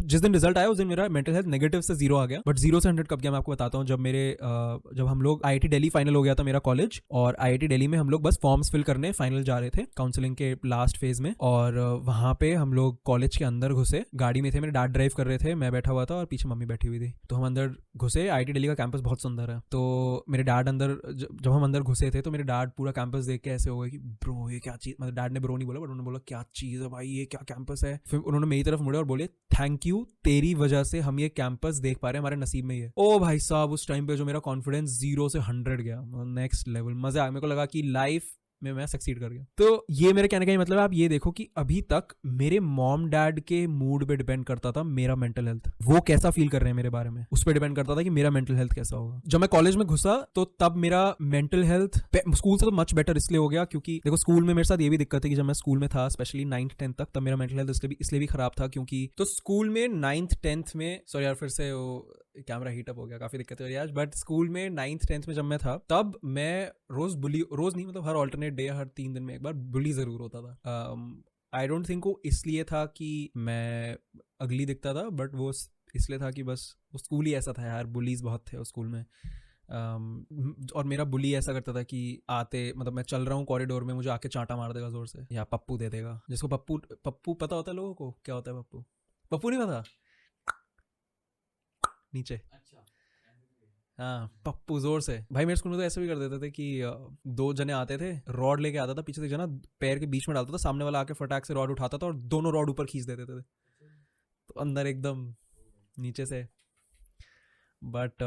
जिस दिन रिजल्ट आया उस दिन मेरा मेंटल हेल्थ नेगेटिव से 0 आ गया, बट 0 से 100 कब गया मैं आपको बताता हूँ। जब हम लोग आईआईटी दिल्ली फाइनल हो गया था मेरा कॉलेज, और आईआईटी दिल्ली में हम लोग बस फॉर्म्स फिल करने फाइनल जा रहे थे काउंसलिंग के लास्ट फेज में। और वहां पे हम लोग कॉलेज के अंदर घुसे, गाड़ी में थे, मेरे डैड ड्राइव कर रहे थे, मैं बैठा हुआ था और पीछे मम्मी बैठी हुई थी। तो हम अंदर घुसे, आईआईटी दिल्ली का कैंपस बहुत सुंदर है। तो मेरे डैड अंदर, जब हम अंदर घुसे थे तो मेरे डैड पूरा कैंपस देख के ऐसे हो गए कि ब्रो ये क्या चीज, मतलब डैड ने ब्रो नहीं बोला बट उन्होंने बोला क्या चीज है भाई, ये क्या कैंपस है। फिर उन्होंने मेरी तरफ मुड़े और बोले थैंक यू, तेरी वजह से हम ये कैंपस देख पा रहे हैं, हमारे नसीब में ही है। ओ भाई साहब, उस टाइम पे जो मेरा कॉन्फिडेंस 0 से 100 गया, नेक्स्ट लेवल, मजा आया। मेरे को लगा कि लाइफ में मैं सक्सीड कर गया। तो ये मेरे कहने का ही मतलब है, आप ये देखो कि अभी तक मेरे मॉम डैड के मूड पे डिपेंड करता था मेरा मेंटल हेल्थ, वो कैसा फील कर रहे हैं मेरे बारे में, उस पर डिपेंड करता था कि मेरा मेंटल हेल्थ कैसा होगा। जब मैं कॉलेज में घुसा तो तब मेरा मेंटल हेल्थ स्कूल से तो मच बेटर इसलिए हो गया क्योंकि देखो स्कूल में मेरे साथ ये भी दिक्कत है कि जब मैं स्कूल में था स्पेशली 9th 10th तक, तब मेरा मेंटल हेल्थ इसलिए भी खराब था क्योंकि, तो स्कूल में 9th 10th में, सॉरी यार फिर से वो कैमरा हीटअप हो गया, काफी दिक्कत हो रही है आज। बट स्कूल में 9th 10th में जब मैं था तब मैं रोज नहीं, मतलब हर ऑल्टरनेट डे, हर 3 दिन में एक बार बुली जरूर होता था। आई डोंट थिंक वो इसलिए था कि मैं अगली दिखता था, बट वो इसलिए था कि बस वो स्कूल ही ऐसा था यार, बुलीज बहुत थे उस स्कूल में। और मेरा बुली ऐसा करता था कि आते, मतलब मैं चल रहा हूँ कॉरिडोर में, मुझे आके चांटा मार देगा जोर से, या पप्पू दे देगा, जिसको पप्पू पता होता है लोगों को क्या होता है पप्पू? पप्पू नहीं पता? नीचे, हाँ पप्पू, जोर से। भाई मेरे स्कूल में तो ऐसे भी कर देते थे कि 2 जने आते थे, रॉड लेके आता था, पीछे से जना पैर के बीच में डालता था, सामने वाला आके फटाक से रॉड उठाता था और दोनों रॉड ऊपर खींच देते थे, तो अंदर एकदम नीचे से बट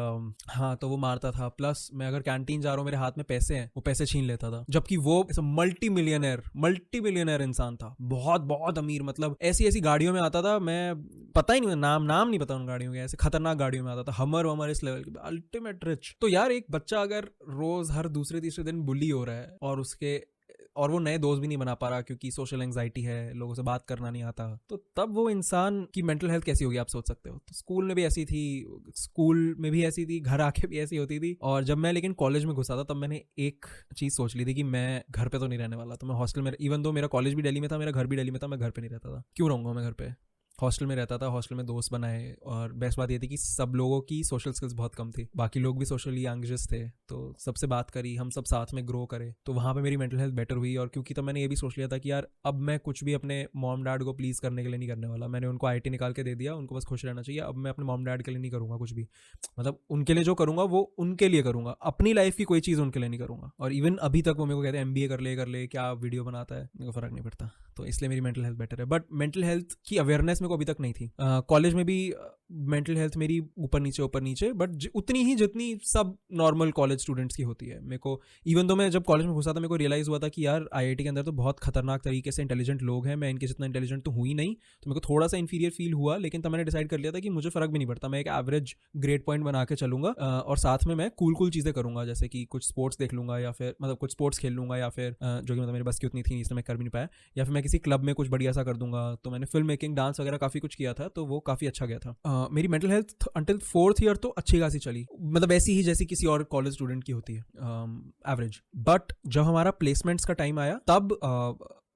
हाँ, तो वो मारता था। प्लस मैं अगर कैंटीन जा रहा हूँ, मेरे हाथ में पैसे हैं, वो पैसे छीन लेता था, जबकि वो मल्टी मिलियनर इंसान था, बहुत बहुत अमीर। मतलब ऐसी ऐसी गाड़ियों में आता था, मैं पता ही नहीं, नाम नहीं पता उन गाड़ियों के, ऐसे खतरनाक गाड़ियों में आता था, हमर वमर इस लेवल के, अल्टीमेट रिच। तो यार एक बच्चा अगर रोज हर दूसरे तीसरे दिन बुली हो रहा है और वो नए दोस्त भी नहीं बना पा रहा क्योंकि सोशल एंजाइटी है, लोगों से बात करना नहीं आता, तो तब वो इंसान की मेंटल हेल्थ कैसी होगी आप सोच सकते हो। तो स्कूल में भी ऐसी थी, घर आके भी ऐसी होती थी। और जब मैं लेकिन कॉलेज में घुसा था, तब मैंने एक चीज सोच ली थी कि मैं घर पे तो नहीं रहने वाला। तो मैं हॉस्टल में, इवन दो मेरा कॉलेज भी दिल्ली में था, मेरा घर भी दिल्ली में था, मैं घर पे नहीं रहता था। क्यों रहूंगा मैं घर पे? हॉस्टल में रहता था, हॉस्टल में दोस्त बनाए, और बेस्ट बात ये थी कि सब लोगों की सोशल स्किल्स बहुत कम थी, बाकी लोग भी सोशली एंग्जियस थे, तो सबसे बात करी, हम सब साथ में ग्रो करे, तो वहाँ पे मेरी मेंटल हेल्थ बेटर हुई। और क्योंकि तब मैंने ये भी सोच लिया था कि यार अब मैं कुछ भी अपने मॉम डैड को प्लीज़ करने के लिए नहीं करने वाला। मैंने उनको आईटी निकाल के दे दिया, उनको बस खुश रहना चाहिए। अब मैं अपने मॉम डैड के लिए नहीं करूँगा कुछ भी, मतलब उनके लिए जो करूँगा वो उनके लिए करूँगा, अपनी लाइफ की कोई चीज़ उनके लिए नहीं करूँगा। और इवन अभी तक वो मेरे को कहते हैं एमबीए कर ले, क्या वीडियो बनाता है, मेरे को फर्क नहीं पड़ता। तो इसलिए मेरी मेंटल हेल्थ बेटर है। बट मेंटल हेल्थ की अवेयरनेस मेरे को अभी तक नहीं थी। कॉलेज में भी मेंटल हेल्थ मेरी ऊपर नीचे, बट उतनी ही जितनी सब नॉर्मल कॉलेज स्टूडेंट्स की होती है। मेरे को इवन दो मैं जब कॉलेज में घुसा था, मेरे को रियलाइज़ हुआ था कि यार आईआईटी के अंदर तो बहुत खतरनाक तरीके से इंटेलिजेंट लोग हैं, मैं इनके जितना इंटेलिजेंट तो हुई नहीं, तो मेरे को थोड़ा सा इन्फीरियर फील हुआ। लेकिन तब मैंने डिसाइड कर लिया था कि मुझे फ़र्क भी नहीं पड़ता, मैं एक एवरेज ग्रेड पॉइंट बना के चलूंगा, और साथ में मैं कूल चीज़ें करूंगा, जैसे कि कुछ स्पोर्ट्स देख लूंगा, या फिर मतलब कुछ स्पोर्ट्स खेल लूंगा, या फिर जो कि मतलब मेरे बस की उतनी थी, इसलिए मैं कर भी नहीं पाया, या फिर मैं किसी क्लब में कुछ बढ़िया सा कर दूंगा। तो मैंने फिल्म मेकिंग, डांस वगैरह काफ़ी कुछ किया था, तो वो काफ़ी अच्छा गया था। मेरी mental health until 4th year तो अच्छी खासी चली, मतलब ऐसी ही जैसी किसी और कॉलेज स्टूडेंट की होती है, एवरेज। बट जब हमारा प्लेसमेंट्स का टाइम आया, तब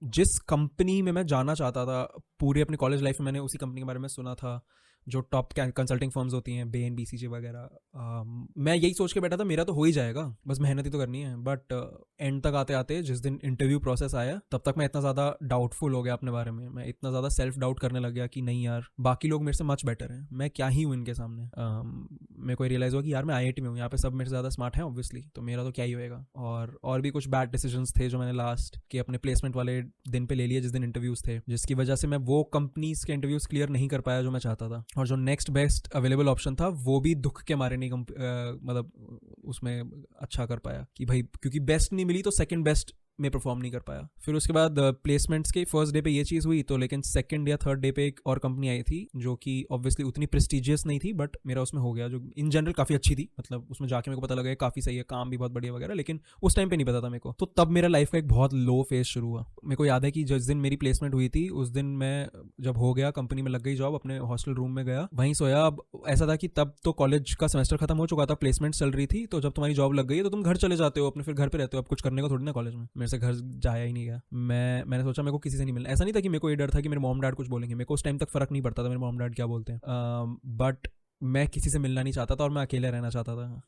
जिस कंपनी में मैं जाना चाहता था, पूरी अपनी कॉलेज लाइफ में मैंने उसी कंपनी के बारे में सुना था, जो टॉप कंसल्टिंग फर्म्स होती हैं, बेन बीसीजी वगैरह। मैं यही सोच के बैठा था मेरा तो हो ही जाएगा, बस मेहनत ही तो करनी है। बट एंड तक आते आते जिस दिन इंटरव्यू प्रोसेस आया, तब तक मैं इतना ज़्यादा डाउटफुल हो गया अपने बारे में, मैं इतना ज़्यादा सेल्फ डाउट करने लग गया कि नहीं यार, बाकी लोग मेरे से मच बेटर हैं, मैं क्या ही हूँ इनके सामने। मेरे को रियलाइज़ हुआ कि यार मैं आईआईटी में हूँ, यहाँ पे सब मेरे से ज़्यादा स्मार्ट हैं ऑब्वियसली, तो मेरा तो क्या ही होएगा। और भी कुछ बैड डिसीजंस थे जो मैंने लास्ट के अपने प्लेसमेंट वाले दिन पे ले लिए, जिस दिन इंटरव्यूज़ थे, जिसकी वजह से मैं वो कंपनीज के इंटरव्यूज़ क्लियर नहीं कर पाया जो मैं चाहता था। और जो नेक्स्ट बेस्ट अवेलेबल ऑप्शन था, वो भी दुख के मारे नहीं मतलब उसमें अच्छा कर पाया कि भाई, क्योंकि बेस्ट नहीं मिली तो सेकंड बेस्ट में परफॉर्म नहीं कर पाया। फिर उसके बाद प्लेसमेंट्स के फर्स्ट डे पे ये चीज़ हुई, तो लेकिन सेकंड या थर्ड डे पे एक और कंपनी आई थी जो कि ऑब्वियसली उतनी प्रेस्टिजियस नहीं थी, बट मेरा उसमें हो गया, जो इन जनरल काफ़ी अच्छी थी। मतलब उसमें जाके मेरे को पता लगा काफ़ी सही है, काम भी बहुत बढ़िया वगैरह, लेकिन उस टाइम पे नहीं पता था मेरे को। तो तब मेरा लाइफ का एक बहुत लो फेज शुरू हुआ। मेरे को याद है कि जिस दिन मेरी प्लेसमेंट हुई थी, उस दिन मैं जब हो गया, कंपनी में लग गई जॉब, अपने हॉस्टल रूम में गया, वहीं सोया। अब ऐसा था कि तब तो कॉलेज का सेमेस्टर खत्म हो चुका था, प्लेसमेंट चल रही थी, तो जब तुम्हारी जॉब लग गई है तो तुम घर चले जाते हो अपने, फिर घर पे रहते हो, अब कुछ करने को थोड़ी ना कॉलेज में। मेरे से घर जाया ही नहीं गया। मैंने सोचा मेरे को किसी से नहीं मिलना। ऐसा नहीं था कि मेरे को ये डर था कि मेरे मॉम डैड कुछ बोलेंगे, मेरे को उस टाइम तक फर्क नहीं पड़ता था मेरे मॉम डैड क्या बोलते हैं, बट मैं किसी से मिलना नहीं चाहता था और मैं अकेले रहना चाहता था।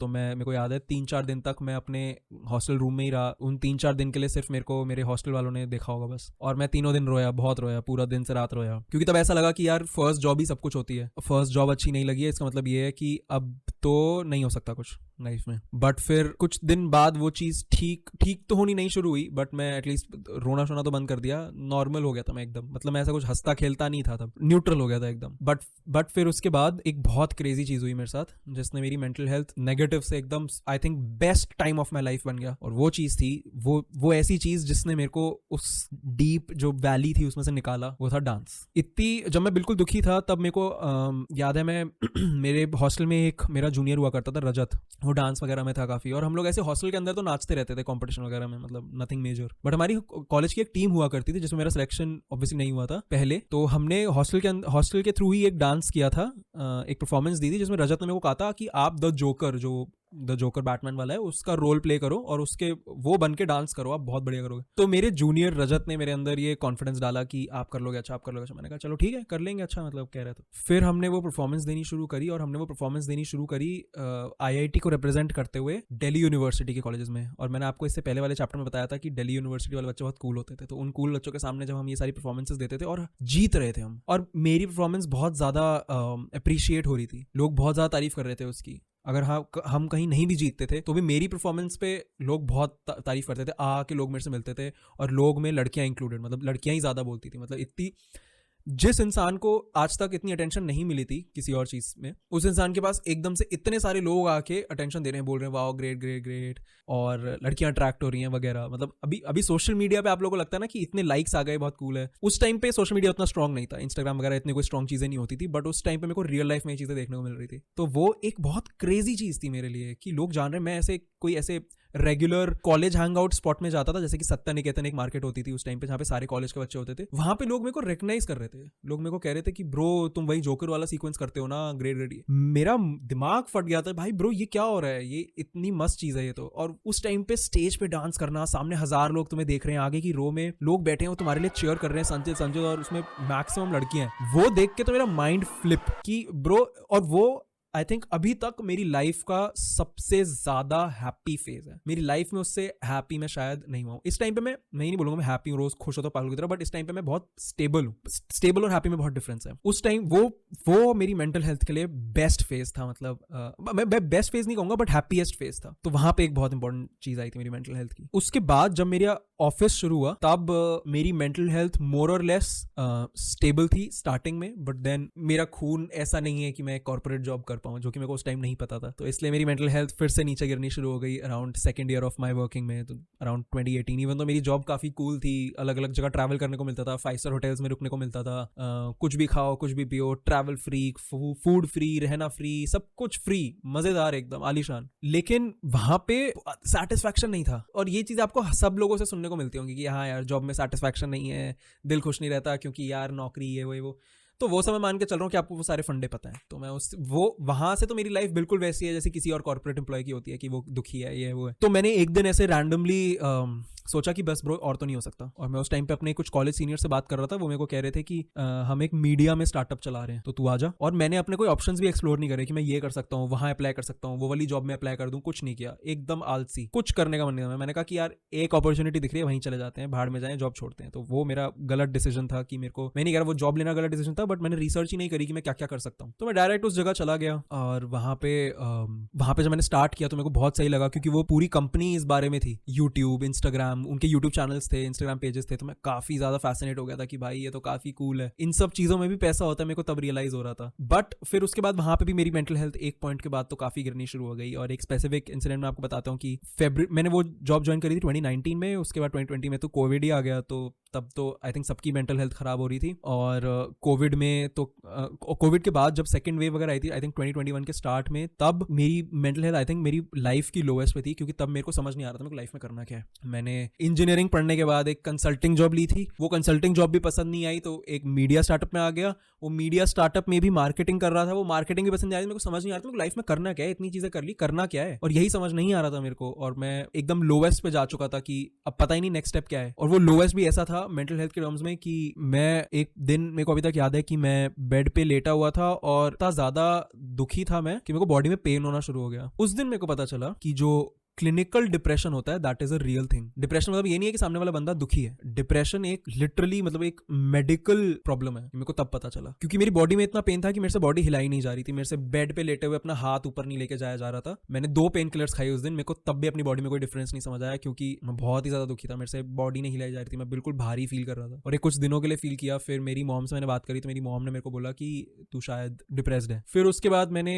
तो मेरे को याद है 3-4 दिन तक मैं अपने हॉस्टल रूम में ही रहा। उन 3-4 दिन के लिए सिर्फ मेरे को मेरे हॉस्टल वालों ने देखा होगा बस, और मैं तीनों दिन रोया, बहुत रोया, पूरा दिन से रात रोया, क्योंकि तब ऐसा लगा कि यार फर्स्ट जॉब ही सब कुछ होती है, फर्स्ट जॉब अच्छी नहीं लगी है, इसका मतलब ये है कि अब तो नहीं हो सकता कुछ लाइफ में। बट फिर कुछ दिन बाद वो चीज़ ठीक तो होनी नहीं शुरू हुई, बट मैं एटलीस्ट रोना शोना तो बंद कर दिया, नॉर्मल हो गया था मैं एकदम। मतलब मैं ऐसा कुछ हंसता खेलता नहीं था, तब न्यूट्रल हो गया था एकदम। बट फिर उसके बाद एक बहुत क्रेजी चीज़ हुई मेरे साथ, जिसने मेरी मेंटल हेल्थ नेगेटिव से एकदम I think best time of my life बन गया। और वो चीज़ थी, वो ऐसी चीज़ जिसने मेरे को उस डीप जो वैली थी उसमें से निकाला, वो था डांस। इतनी जब मैं बिल्कुल दुखी था, तब मेरे को याद है, मैं मेरे हॉस्टल में एक मेरा जूनियर हुआ करता था रजत, वो डांस वगैरह में था काफ़ी, और हम लोग ऐसे हॉस्टल के अंदर तो नाचते रहते थे कंपटीशन वगैरह में, मतलब नथिंग मेजर। बट हमारी कॉलेज की एक टीम हुआ करती थी जिसमें मेरा सिलेक्शन ऑब्वियसली नहीं हुआ था पहले, तो हमने हॉस्टल के थ्रू ही एक डांस किया था, एक परफॉर्मेंस दी थी, जिसमें रजत ने मेरे को कहा था कि आप द जोकर बैटमैन वाला है उसका रोल प्ले करो और उसके वो बन के डांस करो, आप बहुत बढ़िया करोगे। तो मेरे जूनियर रजत ने मेरे अंदर ये कॉन्फिडेंस डाला कि आप कर लोगे अच्छा, आप कर लोगे अच्छा। मैंने कहा चलो ठीक है, कर लेंगे अच्छा, मतलब कह रहे थे। फिर हमने वो परफॉर्मेंस देनी शुरू करी, और हमने वो परफॉर्मेंस देनी शुरू करी आईआईटी को रिप्रेजेंट करते हुए दिल्ली यूनिवर्सिटी के कॉलेजेस में। और मैंने आपको इससे पहले वाले चैप्टर में बताया था कि दिल्ली यूनिवर्सिटी वाले बच्चे बहुत कूल होते थे, तो उन कूल बच्चों के सामने जब हम ये सारी परफॉर्मेंसेस देते थे और जीत रहे थे हम, और मेरी परफॉर्मेंस बहुत ज़्यादा अप्रिशिएट हो रही थी, लोग बहुत ज़्यादा तारीफ कर रहे थे उसकी। अगर हम कहीं नहीं भी जीतते थे तो भी मेरी परफॉर्मेंस पे लोग बहुत तारीफ करते थे, आके लोग मेरे से मिलते थे, और लोग में लड़कियां इंक्लूडेड, मतलब लड़कियां ही ज़्यादा बोलती थी, मतलब इतनी जिस इंसान को आज तक इतनी अटेंशन नहीं मिली थी किसी और चीज में, उस इंसान के पास एकदम से इतने सारे लोग आके अटेंशन दे रहे हैं, बोल रहे हैं वाओ ग्रेट ग्रेट ग्रेट, और लड़कियां अट्रैक्ट हो रही हैं वगैरह। मतलब अभी अभी सोशल मीडिया पे आप लोगों को लगता है ना कि इतने लाइक्स आ गए, बहुत कूल है। उस टाइम पे सोशल मीडिया उतना स्ट्रॉन्ग नहीं था, इंस्टाग्राम वगैरह इतनी कोई स्ट्रॉन्ग चीजें नहीं होती थी, बट उस टाइम पे मेरे को रियल लाइफ में ये चीजें देखने को मिल रही थी। तो वो एक बहुत क्रेजी चीज थी मेरे लिए कि लोग जान रहे हैं। मैं ऐसे कोई ऐसे regular college hang out spot में जाता था, जैसे कि सत्ता निकेतन एक मार्केट होती थी उस टाइम पे जहाँ पे सारे कॉलेज के बच्चे होते थे। वहां पे लोग मेरे को रिकग्नाइज कर रहे थे, लोग मेरे को कह रहे थे कि ब्रो तुम वही जोकर वाला सीक्वेंस करते हो ना, ग्रेट ग्रेट। मेरा दिमाग फट गया था भाई, ब्रो ये क्या हो रहा है, ये इतनी मस्त चीज है ये तो। और उस टाइम पे स्टेज पे डांस करना, सामने 1000 लोग तुम्हें देख रहे हैं, आगे की रो में लोग बैठे हैं वो तुम्हारे लिए चेयर कर रहे हैं, संजय संजय, और उसमें मैक्सिमम लड़कियां हैं। वो देख के तो मेरा माइंड फ्लिप कि ब्रो, और वो आई थिंक अभी तक मेरी लाइफ का सबसे ज्यादा हैप्पी फेज है। मेरी लाइफ में उससे हैप्पी मैं शायद नहीं हुआ हूं। इस टाइम पे मैं नहीं बोलूंगा मैं हैप्पी हूँ, रोज खुश होता हूँ पागल की तरह, बट इस टाइम पे मैं बहुत स्टेबल हूँ। स्टेबल और हैप्पी में बहुत डिफरेंस है। उस टाइम वो मेरी मेंटल हेल्थ के लिए बेस्ट फेज था। मतलब मैं बेस्ट फेज नहीं कहूंगा, बट हैप्पीएस्ट फेज था। तो वहां पे एक बहुत इंपॉर्टेंट चीज आई थी मेरी मेंटल हेल्थ की। उसके बाद जब मेरा ऑफिस शुरू हुआ तब मेरी मेंटल हेल्थ मोर और लेस स्टेबल थी स्टार्टिंग में, बट देन मेरा खून ऐसा नहीं है कि मैं कॉर्पोरेट जॉब कर पाऊँ, जो कि मेरे को उस टाइम नहीं पता था। तो इसलिए मेरी मेंटल हेल्थ फिर से नीचे गिरनी शुरू हो गई around second year of my working में, तो अराउंड 2018। इवन तो मेरी जॉब काफी कूल थी, अलग अलग जगह ट्रैवल करने को मिलता था, 5 स्टार होटल्स में रुकने को मिलता था, कुछ भी खाओ कुछ भी पियो, ट्रैवल फ्री, फूड फ्री, रहना फ्री, सब कुछ फ्री, मजेदार एकदम आलीशान। लेकिन वहां पे सेटिस्फैक्शन नहीं था। और ये चीज आपको सब लोगों से सुनने को मिलती होंगी कि हाँ यार जॉब में सेटिस्फैक्शन नहीं है, दिल खुश नहीं रहता क्योंकि यार नौकरी है वो। तो वो समय मान के चल रहा हूँ कि आपको वो सारे फंडे पता है। तो मैं वहां से तो मेरी लाइफ बिल्कुल वैसी है जैसे किसी और कॉर्पोरेट एम्प्लॉय की होती है कि वो दुखी है, ये वो है। तो मैंने एक दिन ऐसे रैंडमली सोचा कि बस ब्रो और तो नहीं हो सकता। और मैं उस टाइम पे अपने कुछ कॉलेज सीनियर से बात कर रहा था, वो मेरे को कह रहे थे कि हम एक मीडिया में स्टार्टअप चला रहे हैं तो तू आ जा। और मैंने अपने कोई ऑप्शंस भी एक्सप्लोर नहीं करे कि मैं ये कर सकता हूँ, वहां अप्लाई कर सकता हूँ, वो वाली जॉब में अप्लाई कर दूं, कुछ नहीं किया, एकदम आलसी, कुछ करने का मन नहीं था। मैंने कहा कि यार एक अपॉर्चुनिटी दिख रही है वहीं चले जाते हैं, भाड़ में जाएं, जॉब छोड़ते हैं। तो वो मेरा गलत डिसीजन था कि मेरे को, मैं नहीं कह रहा वो जॉब लेना गलत डिसीजन था, बट मैंने रिसर्च ही नहीं करी कि मैं क्या क्या कर सकता हूँ। तो मैं डायरेक्ट उस जगह चला गया। और वहां पे जब मैंने स्टार्ट किया तो मेरे को बहुत सही लगा, क्योंकि वो पूरी कंपनी इस बारे में थी, यूट्यूब, इंस्टाग्राम, उनके यूट्यूब चैनल्स थे, इंस्टाग्राम पेजेस थे। तो मैं काफी ज्यादा फैसिनेट हो गया था कि भाई ये तो काफी कूल है, इन सब चीजों में भी पैसा होता है, मेरे को तब रियलाइज हो रहा था। बट फिर उसके बाद वहां पे भी मेरी मेंटल हेल्थ एक पॉइंट के बाद तो काफी गिरनी शुरू हो गई। और एक स्पेसिफिक इंसिडेंट मैं आपको बताता हूँ कि मैंने वो जॉब ज्वाइन करी थी 2019 में, उसके बाद 2020 में तो कोविड ही आ गया। तो तब तो आई थिंक सबकी मेंटल हेल्थ खराब हो रही थी। और कोविड में तो कोविड के बाद जब सेकंड वेव वगैरह आई थी आई थिंक 2021 के स्टार्ट में, तब मेरी मेंटल हेल्थ आई थिंक मेरी लाइफ की लोएस्ट पे थी, क्योंकि तब मेरे को समझ नहीं आ रहा था मेरे को लाइफ में करना क्या है। मैंने इंजीनियरिंग पढ़ने के बाद एक कंसल्टिंग जॉब ली थी, वो कंसल्टिंग जॉब भी पसंद नहीं आई, तो एक मीडिया स्टार्टअप में आ गया। वो मीडिया स्टार्टअप में भी मार्केटिंग कर रहा था, वो मार्केटिंग भी पसंद नहीं आई, मेरे को समझ नहीं आ रहा था मेरे को लाइफ में करना क्या है, इतनी चीजें कर ली, करना क्या है, और यही समझ नहीं आ रहा था मेरे को। और मैं एकदम लोएस्ट पे जा चुका था कि अब पता ही नहीं नेक्स्ट स्टेप क्या है। और वो लोएस्ट भी ऐसा था मेंटल हेल्थ के टर्म्स में कि मैं एक दिन, मेरे को अभी तक याद है कि मैं बेड पे लेटा हुआ था और इतना ज्यादा दुखी था मैं कि मेरे को बॉडी में पेन होना शुरू हो गया। उस दिन मेरे को पता चला कि जो क्लिनिकल डिप्रेशन होता है that is a real thing. Depression मतलब ये नहीं है कि सामने वाला बंदा दुखी है, डिप्रेशन एक लिटरली मतलब एक मेडिकल प्रॉब्लम है। मेरे को तब पता चला क्योंकि मेरी बॉडी में इतना पेन था कि मेरे से बॉडी हिलाई नहीं जा रही थी, मेरे से बेड पे लेटे हुए अपना हाथ ऊपर नहीं लेके जाया जा रहा था। मैंने 2 पेन किलर्स खाई उस दिन, मेरे को तब भी अपनी बॉडी में कोई डिफरेंस नहीं समझ आया, क्योंकि मैं बहुत ही ज्यादा दुखी था, मेरे से बॉडी नहीं हिलाई जा रही थी, मैं बिल्कुल भारी फील कर रहा था। और एक कुछ दिनों के लिए फील किया। फिर मेरी मॉम से मैंने बात करी तो मेरी मॉम ने मेरे को बोला कि तू शायद डिप्रेस्ड है। फिर उसके बाद मैंने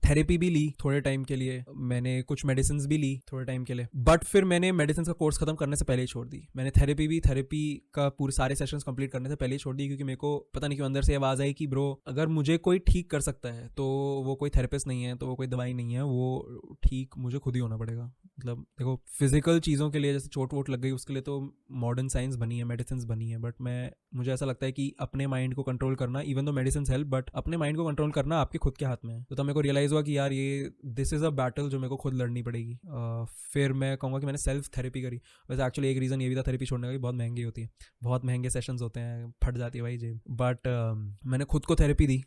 थेरेपी भी ली थोड़े टाइम के लिए, मैंने कुछ मेडिसिन भी ली थोड़े टाइम के लिए, बट फिर मैंने मेडिसिन का कोर्स खत्म करने से पहले ही छोड़ दी। मैंने थेरेपी का पूरे सारे सेशंस कंप्लीट करने से पहले ही छोड़ दी, क्योंकि मेरे को पता नहीं क्यों अंदर से आवाज आई कि ब्रो अगर मुझे कोई ठीक कर सकता है तो वो कोई थेरेपिस्ट नहीं है, तो वो कोई दवाई नहीं है, वो ठीक मुझे खुद ही होना पड़ेगा। मतलब देखो फिजिकल चीज़ों के लिए जैसे चोट वोट लग गई उसके लिए तो मॉडर्न साइंस बनी है, मेडिसिन बनी है, बट मुझे ऐसा लगता है कि अपने माइंड को कंट्रोल करना, even though medicine help, but अपने माइंड को कंट्रोल करना आपके खुद के हाथ में है। तो तब मेरे को रियलाइज हुआ कि यार ये दिस इज अ बैटल जो मेरे को खुद लड़नी पड़ेगी। फिर मैं कहूँगा कि मैंने सेल्फ थेरेपी करी। वैसे एक्चुअली एक रीज़न ये भी था थेरेपी छोड़ने का, बहुत महंगी होती है, बहुत महंगे सेशंस होते हैं, फट जाती है भाई जेब। बट मैंने खुद को थेरेपी दी,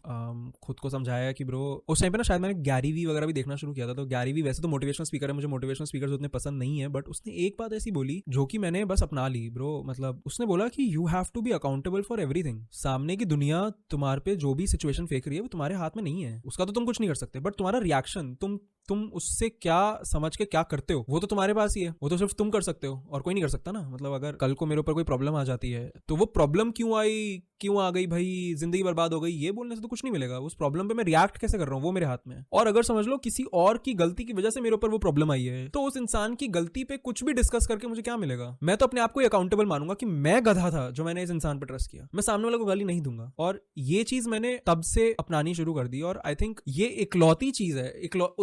खुद को समझाया कि ब्रो उस टाइम पे ना शायद मैंने गैरी वी वगैरह भी देखना शुरू किया था। तो गैरी वी वैसे तो मोटिवेशनल स्पीकर है, मुझे मोटिवेशनल स्पीकर उतने पसंद नहीं है, बट उसने एक बात ऐसी बोली जो कि मैंने बस अपना ली ब्रो। मतलब उसने बोला कि you have to be accountable for everything. सामने की दुनिया तुम्हारे पे जो भी सिचुएशन फेंक रही है वो तुम्हारे हाथ में नहीं है, उसका तो तुम कुछ नहीं कर सकते, बट तुम्हारा रिएक्शन, तुम तुम उससे क्या समझ के क्या करते हो वो तो तुम्हारे पास ही है, वो तो सिर्फ तुम कर सकते हो और कोई नहीं कर सकता ना। मतलब अगर कल को मेरे ऊपर कोई प्रॉब्लम आ जाती है तो वो प्रॉब्लम क्यों आई, क्यों आ गई भाई, जिंदगी बर्बाद हो गई, ये बोलने से तो कुछ नहीं मिलेगा। उस प्रॉब्लम पे मैं रिएक्ट कैसे कर रहा हूँ वो मेरे हाथ में है। और अगर समझ लो किसी और की गलती की वजह से मेरे ऊपर वो प्रॉब्लम आई है तो उस इंसान की गलती पे कुछ भी डिस्कस करके मुझे क्या मिलेगा। मैं तो अपने आप को अकाउंटेबल मानूंगा कि मैं गधा था जो मैंने इस इंसान पर ट्रस्ट किया, मैं सामने वाले को गाली नहीं दूंगा। और ये चीज मैंने तब से अपनानी शुरू कर दी और आई थिंक ये इकलौती चीज है,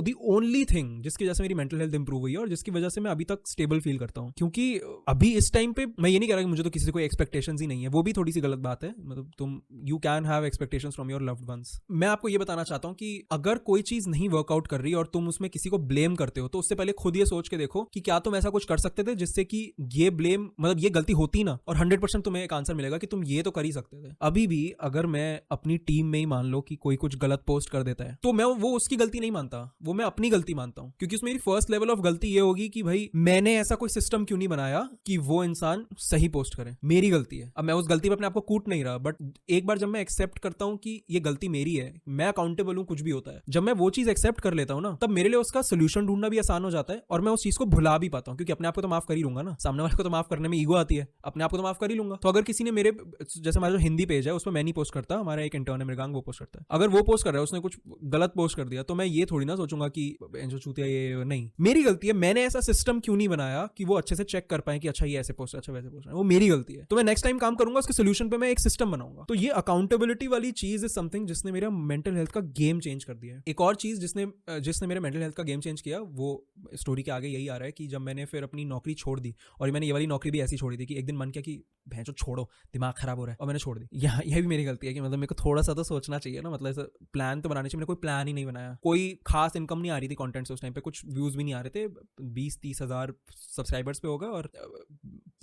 दी ओनली थिंग जिसकी वजह से मेरी मेंटल हेल्थ इंप्रूव हुई है और जिसकी वजह से मैं अभी तक स्टेबल फील करता हूँ। क्योंकि अभी इस टाइम पे मैं ये नहीं कह रहा कि मुझे तो किसी से कोई एक्सपेक्टेशंस ही नहीं है, वो भी थोड़ी सी गलत बात है। मतलब तुम you can have expectations from your loved ones. मैं आपको ये बताना चाहता हूँ कि अगर कोई चीज नहीं वर्कआउट कर रही और तुम उसमें किसी को ब्लेम करते हो तो उससे पहले खुद ये सोच के देखो कि क्या तुम ऐसा कुछ कर सकते थे जिससे कि ये ब्लेम, मतलब ये गलती होती ना, और 100% तुम्हें एक आंसर मिलेगा कि तुम ये तो कर ही सकते थे। अभी भी अगर मैं अपनी टीम में ही मान लो कि कोई कुछ गलत पोस्ट कर देता है तो मैं वो उसकी गलती नहीं मानता, वो मैं अपनी गलती मानता हूँ। क्योंकि उसमें मेरी फर्स्ट लेवल ऑफ गलती ये होगी कि भाई मैंने ऐसा कोई सिस्टम क्यों नहीं बनाया कि वो इंसान सही पोस्ट करे, मेरी गलती है। अब मैं उस गलती पर अपने आप को कूट नहीं रहा, बट एक बार जब मैं एक्सेप्ट करता हूँ कि ये गलती मेरी है, मैं अकाउंटेबल हूँ, कुछ भी होता है, जब मैं वो चीज एक्सेप्ट कर लेता हूँ ना तब मेरे लिए उसका सोल्यूशन ढूंढना भी आसान हो जाता है और मैं उस चीज को भुला भी पाता हूँ। क्योंकि अपने आप को तो माफ कर ही लूंगा ना, सामने वाले को तो माफ करने में ईगो आती है, अपने आप को तो माफ कर ही लूंगा। तो अगर किसी ने मेरे, जैसे हमारा जो हिंदी पेज है उसमें मैं नहीं पोस्ट करता, हमारा एक इंटर्न है मृगांक, वो पोस्ट करता है। अगर वो पोस्ट कर रहा है, उसने कुछ गलत पोस्ट कर दिया तो मैं ये थोड़ी ना सोचूंगा कि जो चूतिया ये, नहीं, मेरी गलती है, मैंने ऐसा सिस्टम क्यों नहीं बनाया कि वो अच्छे से चेक कर पाए कि अच्छा ये ऐसे पोस्ट, अच्छा वैसे पोस्ट, वो मेरी गलती है। तो मैं नेक्स्ट टाइम काम करूंगा, उसके सोल्यूशन पे मैं एक सिस्टम बनाऊंगा। तो ये अकाउंटेबिलिटी वाली चीज इज समथिंग जिसने मेरा मेंटल हेल्थ का गेम चेंज कर दिया है। एक और चीज जिसने मेरे मेंटल हेल्थ का गेम चेंज किया, वो स्टोरी के आगे यही आ रहा है कि जब मैंने फिर अपनी नौकरी छोड़ दी, और मैंने ये वाली नौकरी भी ऐसी छोड़ी थी कि एक दिन मन किया कि भैंचो छोड़ो, दिमाग खराब हो रहा है, और मैंने छोड़ दी। यह भी मेरी गलती है कि मतलब मेरे को थोड़ा सा तो सोचना चाहिए ना, मतलब ऐसा प्लान तो बनाना चाहिए। मैंने कोई प्लान ही नहीं बनाया, कोई खास इनकम नहीं आ रही थी कंटेंट से उस टाइम पे, कुछ व्यूज भी नहीं आ रहे थे, 20-30 हज़ार सब्सक्राइबर्स पे होगा और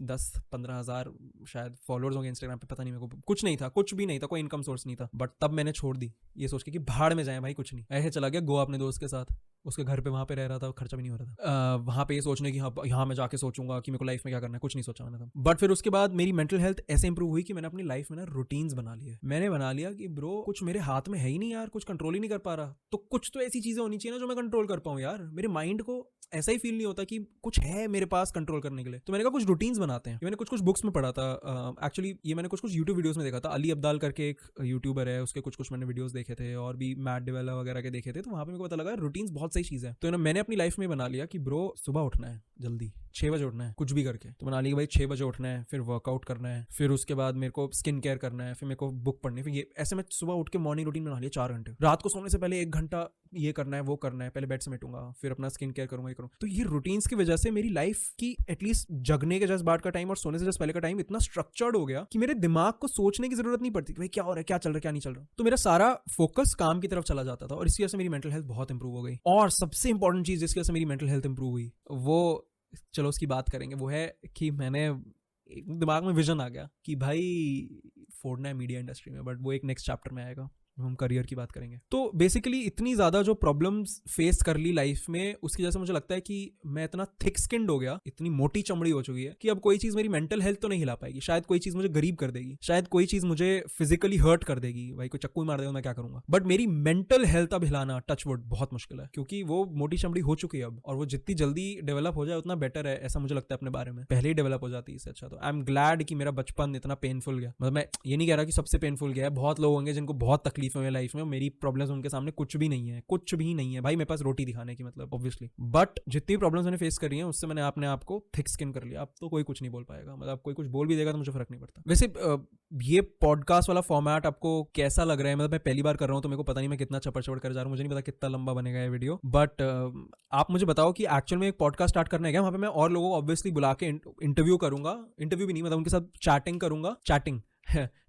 10-15 हज़ार शायद फॉलोअर्स होंगे इंस्टाग्राम पे, पता नहीं, मेरे को कुछ नहीं था, कुछ भी नहीं था, कोई इनकम सोर्स नहीं था। बट तब मैंने छोड़ दी ये सोच के कि भाड़ में जाए भाई, कुछ नहीं। ऐसे चला गया गोवा अपने दोस्त के साथ, उसके घर पे वहां पे रह रहा था, खर्चा भी नहीं हो रहा था। वहां पे ये सोचने की हाँ यहाँ मैं जाके सोचूंगा कि मेरे को लाइफ में क्या करना है, कुछ नहीं सोचा मैंने तब। बट फिर उसके बाद मेरी मेंटल हेल्थ ऐसे इंप्रूव हुई कि मैंने अपनी लाइफ में ना रूटीन्स बना लिए। मैंने बना लिया कि ब्रो कुछ मेरे हाथ में है ही नहीं यार, कुछ कंट्रोल ही नहीं कर पा रहा, तो कुछ तो ऐसी चीजें होनी चाहिए ना जो मैं कंट्रोल कर पाऊं यार। मेरे माइंड को ऐसा ही फील नहीं होता कि कुछ है मेरे पास कंट्रोल करने के लिए। तो मैंने कहा कुछ रूटीन्स बनाते हैं। मैंने कुछ बुक्स में पढ़ा था, एक्चुअली ये मैंने कुछ यूट्यूब वीडियोस में देखा था। अली अब्दाल करके एक यूट्यूबर है, उसके कुछ मैंने वीडियोस देखे थे, और भी मैट डिवेला वगैरह के देखे थे। तो वहां पे मेरे को पता लगा रूटीन्स बहुत सही चीज है। तो मैंने अपनी लाइफ में बना लिया कि ब्रो सुबह उठना है, जल्दी 6 बजे उठना है, कुछ भी करके। तो बना लिया भाई 6 बजे उठना है, फिर वर्कआउट करना है, फिर उसके बाद मेरे को स्किन केयर करना है, फिर मेरे को बुक पढ़नी है, फिर ये ऐसे मैं सुबह उठ के मॉर्निंग रूटीन बना लिया 4 घंटे। रात को सोने से पहले 1 घंटा ये करना है, वो करना है, पहले बेड समेटूंगा, फिर अपना स्किन केयर करूंगा, ये करूंगा। तो ये रूटीन्स की वजह से मेरी लाइफ की एटलीस्ट जगने के जस्ट बाद का टाइम और सोने से जस्ट पहले का टाइम इतना स्ट्रक्चर्ड हो गया कि मेरे दिमाग को सोचने की जरूरत नहीं पड़ती कि भाई क्या हो रहा है, क्या चल रहा है, क्या नहीं चल रहा। तो मेरा सारा फोकस काम की तरफ चला जाता था और इसकी वजह से मेरी मेंटल हेल्थ बहुत इंप्रूव हो गई। और सबसे इंपॉर्टेंट चीज जिसकी वजह से मेरी मेंटल हेल्थ इंप्रूव हुई, वो चलो उसकी बात करेंगे, वो है कि मैंने दिमाग में विजन आ गया कि भाई फोड़ना है मीडिया इंडस्ट्री में, बट वो एक नेक्स्ट चैप्टर में आएगा, हम करियर की बात करेंगे। तो बेसिकली इतनी ज़्यादा जो प्रॉब्लम्स फेस कर ली लाइफ में, उसकी वजह से मुझे लगता है कि मैं इतना थिक स्किन्ड हो गया, इतनी मोटी चमड़ी हो चुकी है कि अब कोई चीज़ मेरी मेंटल हेल्थ तो नहीं हिला पाएगी। शायद कोई चीज़ मुझे गरीब कर देगी, शायद कोई चीज़ मुझे फिजिकली हर्ट कर देगी, भाई कोई चक्कू मार देगा मैं क्या करूंगा, बट मेरी मेंटल हेल्थ अब हिलाना टचवुड बहुत मुश्किल है, क्योंकि वो मोटी चमड़ी हो चुकी है अब, और वो जितनी जल्दी डेवलप हो जाए उतना बेटर है, ऐसा मुझे लगता है अपने बारे में। पहले ही डेवलप हो जाती है इससे अच्छा। तो आई एम ग्लैड कि मेरा बचपन इतना पेनफुल गया। मतलब मैं ये नहीं कह रहा कि सबसे पेनफुल गया है, बहुत लोग होंगे जिनको बहुत तकलीफ है लाइफ में, मेरी प्रॉब्लम्स उनके सामने कुछ भी नहीं है, कुछ भी नहीं है भाई। मेरे पास रोटी दिखाने की मतलब ऑब्वियसली, बट जितनी प्रॉब्लम्स मैंने फेस करी हैं उससे मैंने अपने आप को थिक स्किन कर लिया। अब तो कोई कुछ नहीं बोल पाएगा, मतलब कोई कुछ बोल भी देगा तो मुझे फर्क नहीं पड़ता। वैसे ये पॉडकास्ट वाला फॉर्मेट आपको कैसा लग रहा है? मतलब मैं पहली बार कर रहा हूँ तो मेरे को पता नहीं मैं कितना चपड़ चपड़ कर जा रहा हूँ, मुझे नहीं पता कितना लंबा बनेगा ये वीडियो, बट आप मुझे बताओ कि एक्चुअल में एक पॉडकास्ट स्टार्ट करना है क्या? वहाँ पे मैं और लोगों को ऑब्वियसली बुला के इंटरव्यू करूंगा, इंटरव्यू भी नहीं, मतलब उनके साथ चैटिंग करूंगा,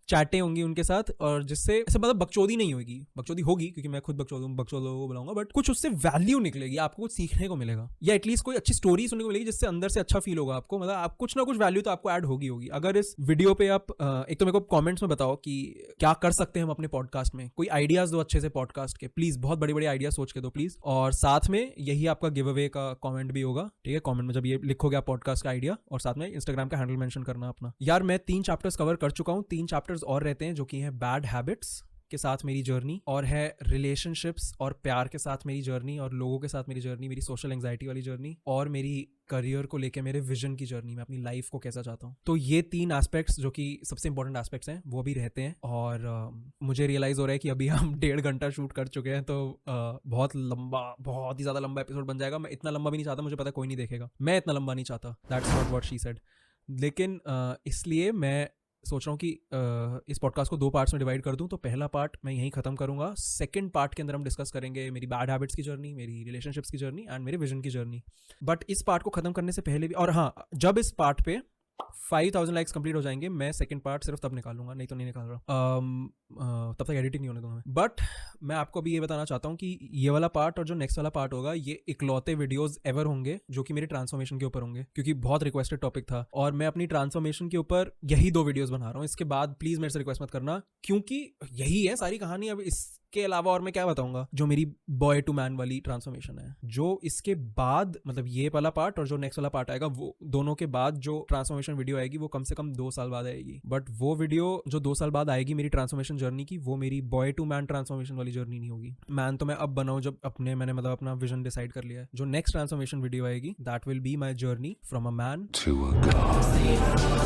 चैटें होंगी उनके साथ, और जिससे ऐसे मतलब बकचोदी नहीं होगी, बकचोदी होगी क्योंकि मैं खुद बकचोद लोगों को बुलाऊंगा, बट कुछ उससे वैल्यू निकलेगी, आपको कुछ सीखने को मिलेगा, या एटलीस्ट कोई अच्छी स्टोरी सुनने को मिलेगी जिससे अंदर से अच्छा फील होगा आपको। मतलब आप कुछ ना कुछ वैल्यू तो आपको ऐड होगी। अगर इस वीडियो पे आप एक तो मेरे को कमेंट्स में बताओ कि क्या कर सकते हैं हम अपने पॉडकास्ट में, कोई आइडियाज दो अच्छे से पॉडकास्ट के, प्लीज, बहुत बड़े बड़े आइडिया सोच के दो प्लीज। और साथ में यही आपका गिव अवे का कमेंट भी होगा, ठीक है? कमेंट में जब ये लिखोगे आप पॉडकास्ट का आइडिया, और साथ में इंस्टाग्राम का हैंडल मेंशन करना अपना। यार मैं 3 चैप्टर्स कवर कर चुका हूँ, 3 चैप्टर्स और रहते हैं जो कि है बैड हैबिट्स, के साथ मेरी जर्नी, और है रिलेशनशिप्स और प्यार के साथ मेरी जर्नी, और लोगों के साथ मेरी जर्नी, मेरी सोशल एंग्जाइटी वाली जर्नी, और मेरी करियर को लेके मेरे विजन की जर्नी, मैं अपनी लाइफ को कैसा चाहता हूँ। तो ये 3 एस्पेक्ट्स जो कि सबसे इंपॉर्टेंट एस्पेक्ट्स हैं वो भी रहते हैं। और मुझे रियलाइज हो रहा है कि अभी हम 1.5 घंटा शूट कर चुके हैं, तो बहुत ही ज़्यादा लंबा एपिसोड बन जाएगा। मैं इतना लंबा भी नहीं चाहता, मुझे पता कोई नहीं देखेगा, मैं इतना लंबा नहीं चाहता, that's not what she said. लेकिन इसलिए मैं सोच रहा हूँ कि इस पॉडकास्ट को 2 पार्ट्स में डिवाइड कर दूँ। तो पहला पार्ट मैं यहीं ख़त्म करूँगा, सेकंड पार्ट के अंदर हम डिस्कस करेंगे मेरी बैड हैबिट्स की जर्नी, मेरी रिलेशनशिप्स की जर्नी एंड मेरे विजन की जर्नी। बट इस पार्ट को ख़त्म करने से पहले भी, और हाँ, जब इस पार्ट पे 5000 लाइक्स कंप्लीट हो जाएंगे, मैं सेकंड पार्ट सिर्फ तब निकालूंगा, नहीं तो नहीं निकाल रहा। तब तक एडिटिंग नहीं होने दूंगा मैं। बट मैं आपको अभी ये बताना चाहता हूँ कि ये वाला पार्ट और जो नेक्स्ट वाला पार्ट होगा, ये इकलौते वीडियोस एवर होंगे जो कि मेरे ट्रांसफॉर्मेशन के ऊपर होंगे, क्योंकि बहुत रिक्वेस्टेड टॉपिक था और मैं अपनी ट्रांसफॉर्मेशन के ऊपर यही 2 वीडियोस बना रहा हूँ। इसके बाद प्लीज मेरे से रिक्वेस्ट मत करना, क्योंकि यही है सारी कहानी। अब इसके अलावा और मैं क्या बताऊंगा जो मेरी बॉय टू मैन वाली ट्रांसफॉर्मेशन है। जो इसके बाद, मतलब ये वाला पार्ट और जो नेक्स्ट वाला पार्ट आएगा, वो दोनों के बाद जो ट्रांसफॉर्मेशन वीडियो आएगी वो कम से कम 2 साल बाद आएगी। बट वो वीडियो जो 2 साल बाद आएगी मेरी ट्रांसफॉर्मेशन जर्नी की, वो मेरी बॉय टू मैन ट्रांसफॉर्मेशन वाली जर्नी नहीं होगी। मैन तो मैं अब बनाऊं जब मैंने मतलब अपना विजन डिसाइड कर लिया है। जो नेक्स्ट ट्रांसफॉर्मेशन वीडियो आएगी, that will be my journey from a man to a God.